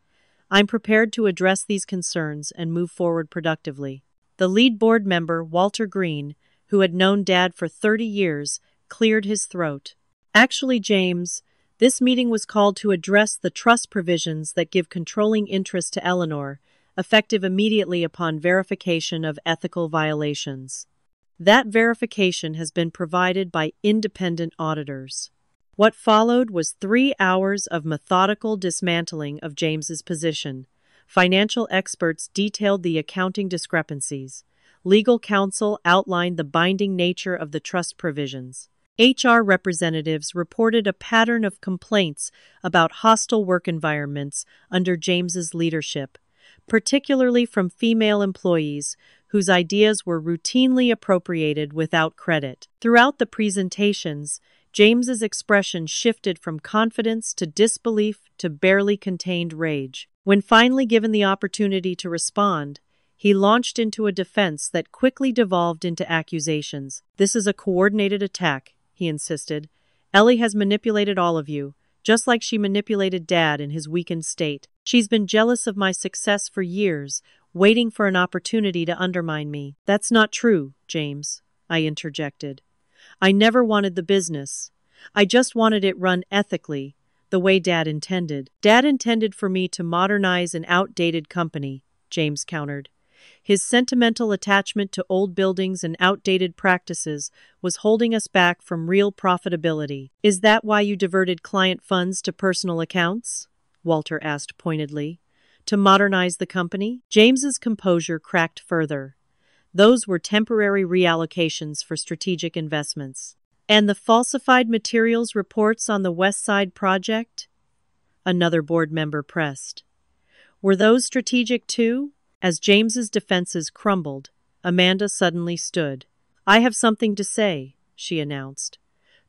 I'm prepared to address these concerns and move forward productively." The lead board member, Walter Green, who had known Dad for 30 years, cleared his throat. "Actually, James, this meeting was called to address the trust provisions that give controlling interest to Eleanor, effective immediately upon verification of ethical violations. That verification has been provided by independent auditors." What followed was 3 hours of methodical dismantling of James's position. Financial experts detailed the accounting discrepancies. Legal counsel outlined the binding nature of the trust provisions. HR representatives reported a pattern of complaints about hostile work environments under James's leadership, particularly from female employees whose ideas were routinely appropriated without credit. Throughout the presentations, James's expression shifted from confidence to disbelief to barely contained rage. When finally given the opportunity to respond, he launched into a defense that quickly devolved into accusations. "This is a coordinated attack," he insisted. "Ellie has manipulated all of you, just like she manipulated Dad in his weakened state. She's been jealous of my success for years, waiting for an opportunity to undermine me." "That's not true, James," I interjected. "I never wanted the business. I just wanted it run ethically, the way Dad intended." "Dad intended for me to modernize an outdated company," James countered. "His sentimental attachment to old buildings and outdated practices was holding us back from real profitability." "Is that why you diverted client funds to personal accounts?" Walter asked pointedly. "To modernize the company?" James's composure cracked further. "Those were temporary reallocations for strategic investments." "And the falsified materials reports on the West Side project?" Another board member pressed. "Were those strategic too?" As James's defenses crumbled, Amanda suddenly stood. "I have something to say," she announced.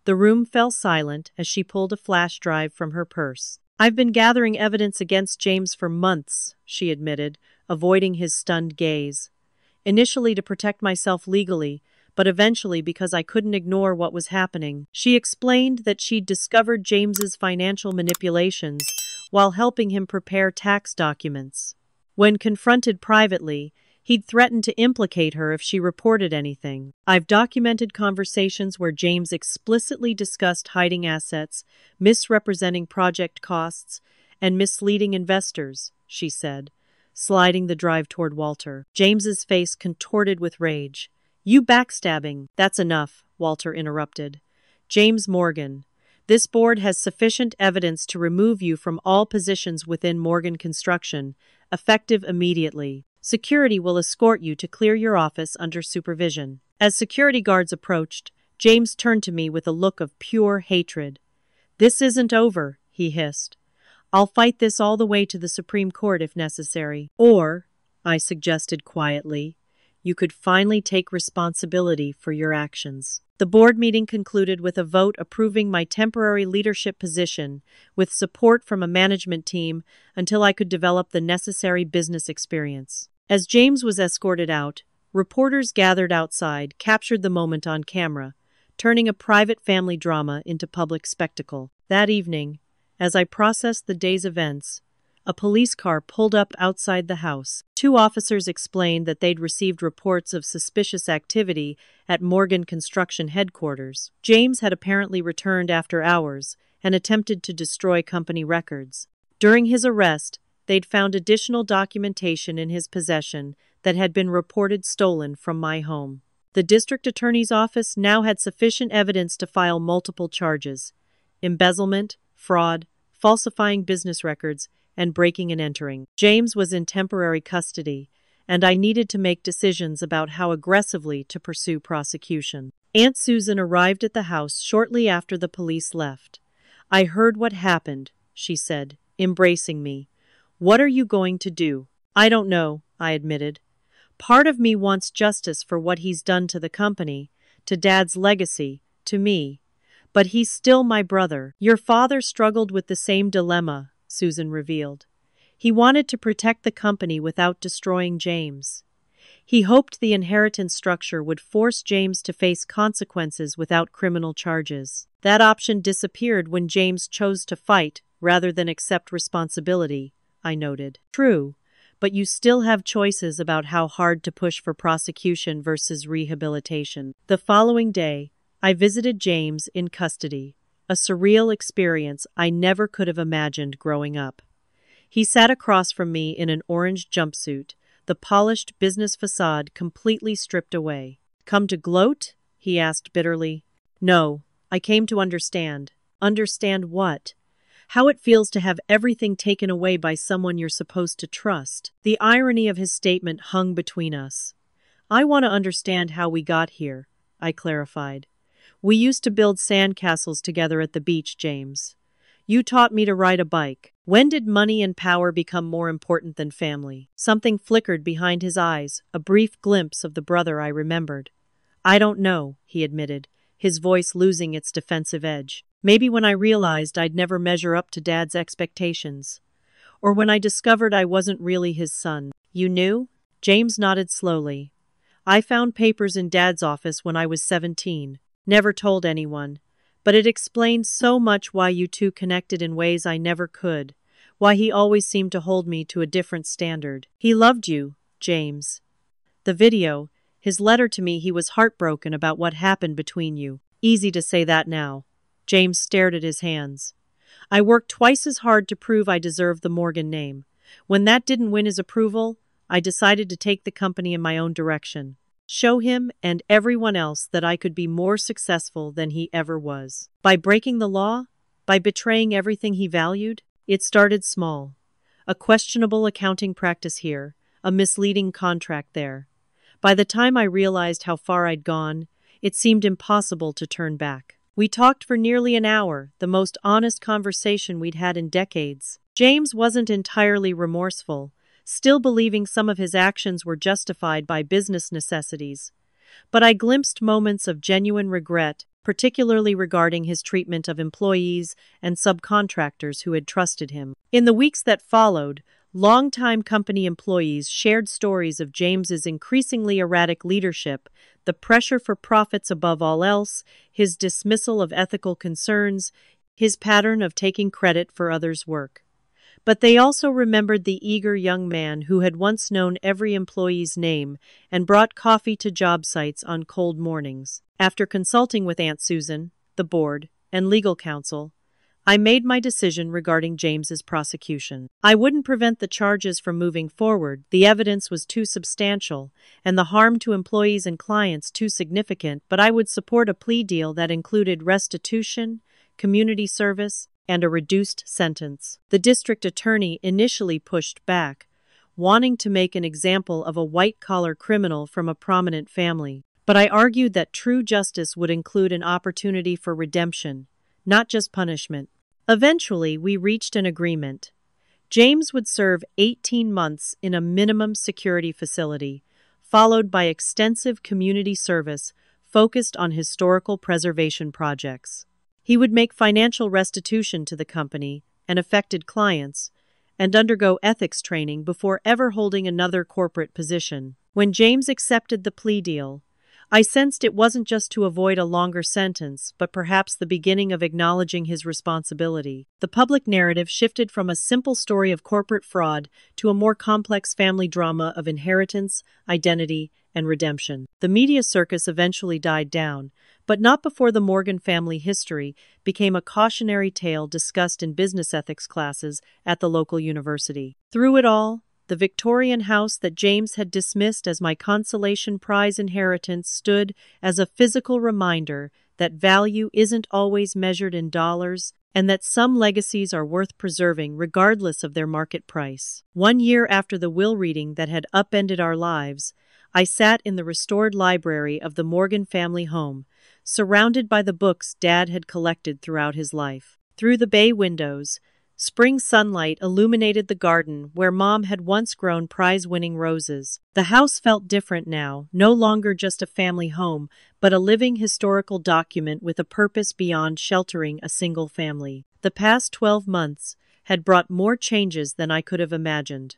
The room fell silent as she pulled a flash drive from her purse. "I've been gathering evidence against James for months," she admitted, avoiding his stunned gaze. "Initially to protect myself legally, but eventually because I couldn't ignore what was happening." She explained that she'd discovered James's financial manipulations while helping him prepare tax documents. When confronted privately, he'd threatened to implicate her if she reported anything. "I've documented conversations where James explicitly discussed hiding assets, misrepresenting project costs, and misleading investors," she said, sliding the drive toward Walter. James's face contorted with rage. "You backstabbing." "That's enough," Walter interrupted. "James Morgan, this board has sufficient evidence to remove you from all positions within Morgan Construction, effective immediately. Security will escort you to clear your office under supervision." As security guards approached, James turned to me with a look of pure hatred. "This isn't over," he hissed. "I'll fight this all the way to the Supreme Court if necessary. Or," I suggested quietly, "you could finally take responsibility for your actions." The board meeting concluded with a vote approving my temporary leadership position, with support from a management team until I could develop the necessary business experience. As James was escorted out, reporters gathered outside captured the moment on camera, turning a private family drama into public spectacle. That evening, as I processed the day's events, a police car pulled up outside the house. Two officers explained that they'd received reports of suspicious activity at Morgan Construction headquarters. James had apparently returned after hours and attempted to destroy company records. During his arrest, they'd found additional documentation in his possession that had been reported stolen from my home. The district attorney's office now had sufficient evidence to file multiple charges: embezzlement, fraud, falsifying business records, and breaking and entering. James was in temporary custody, and I needed to make decisions about how aggressively to pursue prosecution. Aunt Susan arrived at the house shortly after the police left. "I heard what happened," she said, embracing me. "What are you going to do?" "I don't know," I admitted. "Part of me wants justice for what he's done to the company, to Dad's legacy, to me. But he's still my brother." "Your father struggled with the same dilemma," Susan revealed. "He wanted to protect the company without destroying James. He hoped the inheritance structure would force James to face consequences without criminal charges. That option disappeared when James chose to fight rather than accept responsibility," I noted. "True, but you still have choices about how hard to push for prosecution versus rehabilitation." The following day, I visited James in custody, a surreal experience I never could have imagined growing up. He sat across from me in an orange jumpsuit, the polished business facade completely stripped away. "Come to gloat?" he asked bitterly. "No, I came to understand." "Understand what?" "How it feels to have everything taken away by someone you're supposed to trust." The irony of his statement hung between us. "I want to understand how we got here," I clarified. "We used to build sandcastles together at the beach, James. You taught me to ride a bike. When did money and power become more important than family?" Something flickered behind his eyes, a brief glimpse of the brother I remembered. "I don't know," he admitted, his voice losing its defensive edge. "Maybe when I realized I'd never measure up to Dad's expectations. Or when I discovered I wasn't really his son." "You knew?" James nodded slowly. "I found papers in Dad's office when I was 17. Never told anyone. But it explained so much why you two connected in ways I never could, why he always seemed to hold me to a different standard. He loved you, James. The video, his letter to me, he was heartbroken about what happened between you. Easy to say that now." James stared at his hands. "I worked twice as hard to prove I deserved the Morgan name. When that didn't win his approval, I decided to take the company in my own direction. Show him and everyone else that I could be more successful than he ever was. By breaking the law? By betraying everything he valued? It started small. A questionable accounting practice here, a misleading contract there. By the time I realized how far I'd gone, it seemed impossible to turn back. We talked for nearly an hour, the most honest conversation we'd had in decades. James wasn't entirely remorseful, still believing some of his actions were justified by business necessities. But I glimpsed moments of genuine regret, particularly regarding his treatment of employees and subcontractors who had trusted him. In the weeks that followed, longtime company employees shared stories of James's increasingly erratic leadership, the pressure for profits above all else, his dismissal of ethical concerns, his pattern of taking credit for others' work. But they also remembered the eager young man who had once known every employee's name and brought coffee to job sites on cold mornings. After consulting with Aunt Susan, the board, and legal counsel, I made my decision regarding James's prosecution. I wouldn't prevent the charges from moving forward. The evidence was too substantial, and the harm to employees and clients too significant, but I would support a plea deal that included restitution, community service, and a reduced sentence. The district attorney initially pushed back, wanting to make an example of a white-collar criminal from a prominent family. But I argued that true justice would include an opportunity for redemption, not just punishment. Eventually, we reached an agreement. James would serve 18 months in a minimum security facility, followed by extensive community service focused on historical preservation projects. He would make financial restitution to the company and affected clients, and undergo ethics training before ever holding another corporate position. When James accepted the plea deal, I sensed it wasn't just to avoid a longer sentence, but perhaps the beginning of acknowledging his responsibility. The public narrative shifted from a simple story of corporate fraud to a more complex family drama of inheritance, identity, and redemption. The media circus eventually died down, but not before the Morgan family history became a cautionary tale discussed in business ethics classes at the local university. Through it all, the Victorian house that James had dismissed as my consolation prize inheritance stood as a physical reminder that value isn't always measured in dollars and that some legacies are worth preserving regardless of their market price. 1 year after the will reading that had upended our lives, I sat in the restored library of the Morgan family home, surrounded by the books Dad had collected throughout his life. Through the bay windows, spring sunlight illuminated the garden where Mom had once grown prize-winning roses. The house felt different now, no longer just a family home, but a living historical document with a purpose beyond sheltering a single family. The past 12 months had brought more changes than I could have imagined.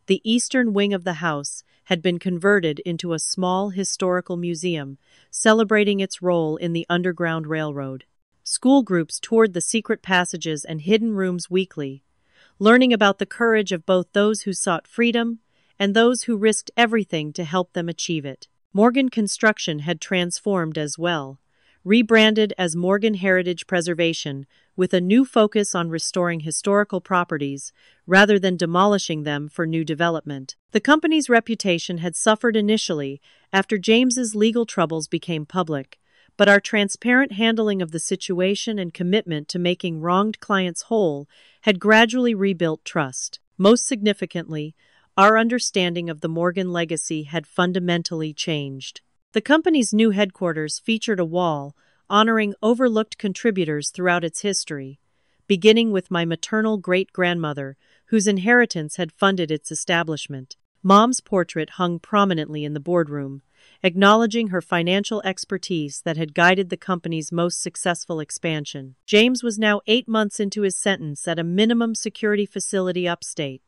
The eastern wing of the house had been converted into a small historical museum, celebrating its role in the Underground Railroad. School groups toured the secret passages and hidden rooms weekly, learning about the courage of both those who sought freedom and those who risked everything to help them achieve it. Morgan Construction had transformed as well, rebranded as Morgan Heritage Preservation, with a new focus on restoring historical properties rather than demolishing them for new development. The company's reputation had suffered initially after James's legal troubles became public, but our transparent handling of the situation and commitment to making wronged clients whole had gradually rebuilt trust. Most significantly, our understanding of the Morgan legacy had fundamentally changed. The company's new headquarters featured a wall honoring overlooked contributors throughout its history, beginning with my maternal great-grandmother, whose inheritance had funded its establishment. Mom's portrait hung prominently in the boardroom, acknowledging her financial expertise that had guided the company's most successful expansion. James was now 8 months into his sentence at a minimum security facility upstate.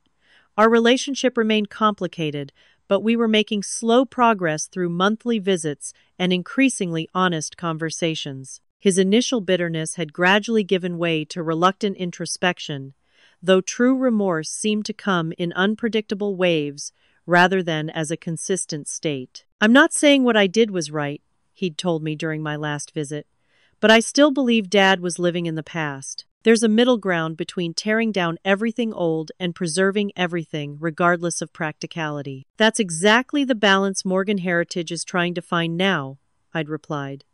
Our relationship remained complicated, but we were making slow progress through monthly visits and increasingly honest conversations. His initial bitterness had gradually given way to reluctant introspection, though true remorse seemed to come in unpredictable waves rather than as a consistent state. "I'm not saying what I did was right," he'd told me during my last visit, "but I still believe Dad was living in the past. There's a middle ground between tearing down everything old and preserving everything, regardless of practicality." "That's exactly the balance Morgan Heritage is trying to find now," I'd replied,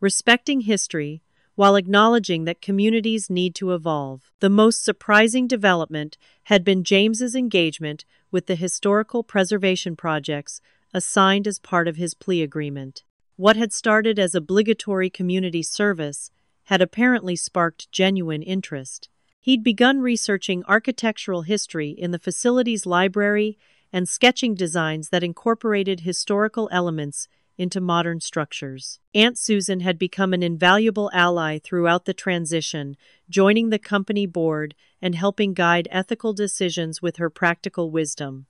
respecting history while acknowledging that communities need to evolve. The most surprising development had been James's engagement with the historical preservation projects assigned as part of his plea agreement. What had started as obligatory community service had apparently sparked genuine interest. He'd begun researching architectural history in the facility's library and sketching designs that incorporated historical elements into modern structures. Aunt Susan had become an invaluable ally throughout the transition, joining the company board and helping guide ethical decisions with her practical wisdom.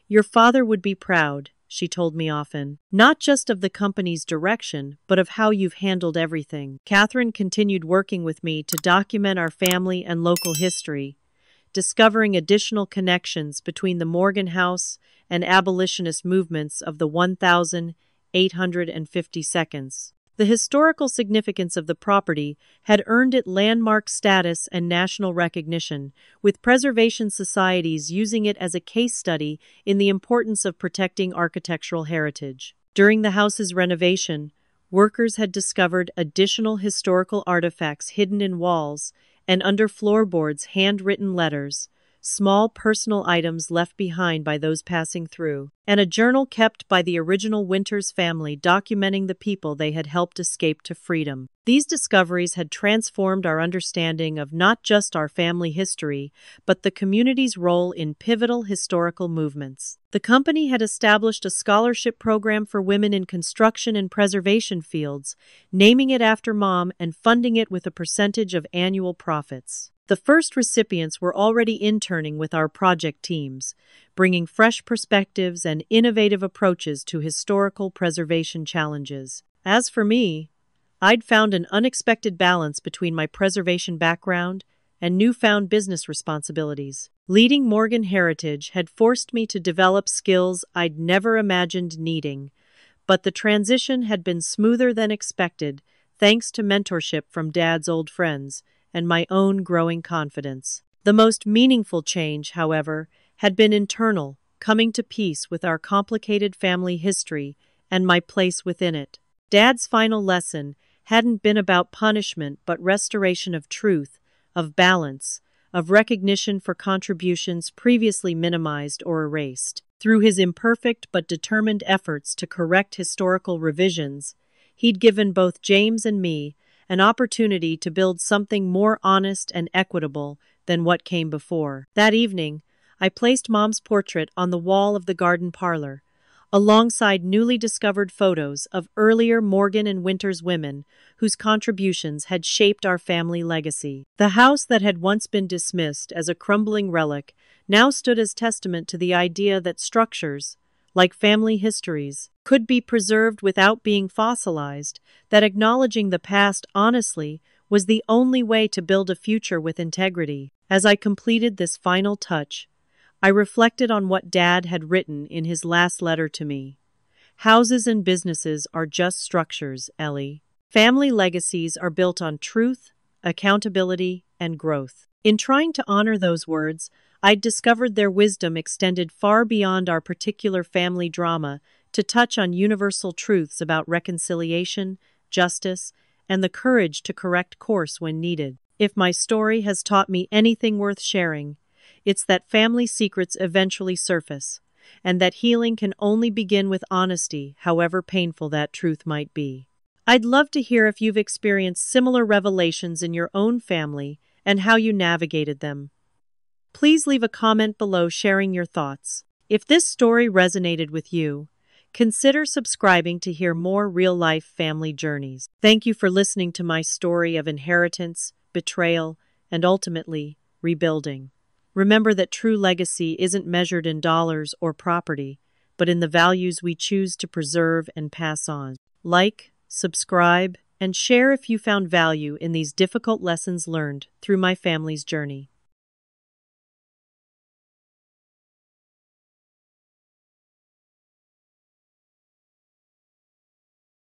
"Your father would be proud," she told me often, "not just of the company's direction, but of how you've handled everything." Catherine continued working with me to document our family and local history, discovering additional connections between the Morgan House and abolitionist movements of the 1852. The historical significance of the property had earned it landmark status and national recognition, with preservation societies using it as a case study in the importance of protecting architectural heritage. During the house's renovation, workers had discovered additional historical artifacts hidden in walls and under floorboards, handwritten letters, small personal items left behind by those passing through, and a journal kept by the original Winters family documenting the people they had helped escape to freedom. These discoveries had transformed our understanding of not just our family history, but the community's role in pivotal historical movements. The company had established a scholarship program for women in construction and preservation fields, naming it after Mom and funding it with a percentage of annual profits. The first recipients were already interning with our project teams, bringing fresh perspectives and innovative approaches to historical preservation challenges. As for me, I'd found an unexpected balance between my preservation background and newfound business responsibilities. Leading Morgan Heritage had forced me to develop skills I'd never imagined needing, but the transition had been smoother than expected, thanks to mentorship from Dad's old friends and my own growing confidence. The most meaningful change, however, had been internal, coming to peace with our complicated family history and my place within it. Dad's final lesson hadn't been about punishment but restoration of truth, of balance, of recognition for contributions previously minimized or erased. Through his imperfect but determined efforts to correct historical revisions, he'd given both James and me an opportunity to build something more honest and equitable than what came before. That evening, I placed Mom's portrait on the wall of the garden parlor, alongside newly discovered photos of earlier Morgan and Winters women whose contributions had shaped our family legacy. The house that had once been dismissed as a crumbling relic now stood as testament to the idea that structures, like family histories, could be preserved without being fossilized, that acknowledging the past honestly was the only way to build a future with integrity. As I completed this final touch, I reflected on what Dad had written in his last letter to me. "Houses and businesses are just structures, Ellie. Family legacies are built on truth, accountability, and growth." In trying to honor those words, I'd discovered their wisdom extended far beyond our particular family drama to touch on universal truths about reconciliation, justice, and the courage to correct course when needed. If my story has taught me anything worth sharing, it's that family secrets eventually surface, and that healing can only begin with honesty, however painful that truth might be. I'd love to hear if you've experienced similar revelations in your own family and how you navigated them. Please leave a comment below sharing your thoughts. If this story resonated with you, consider subscribing to hear more real-life family journeys. Thank you for listening to my story of inheritance, betrayal, and ultimately, rebuilding. Remember that true legacy isn't measured in dollars or property, but in the values we choose to preserve and pass on. Like, subscribe, and share if you found value in these difficult lessons learned through my family's journey.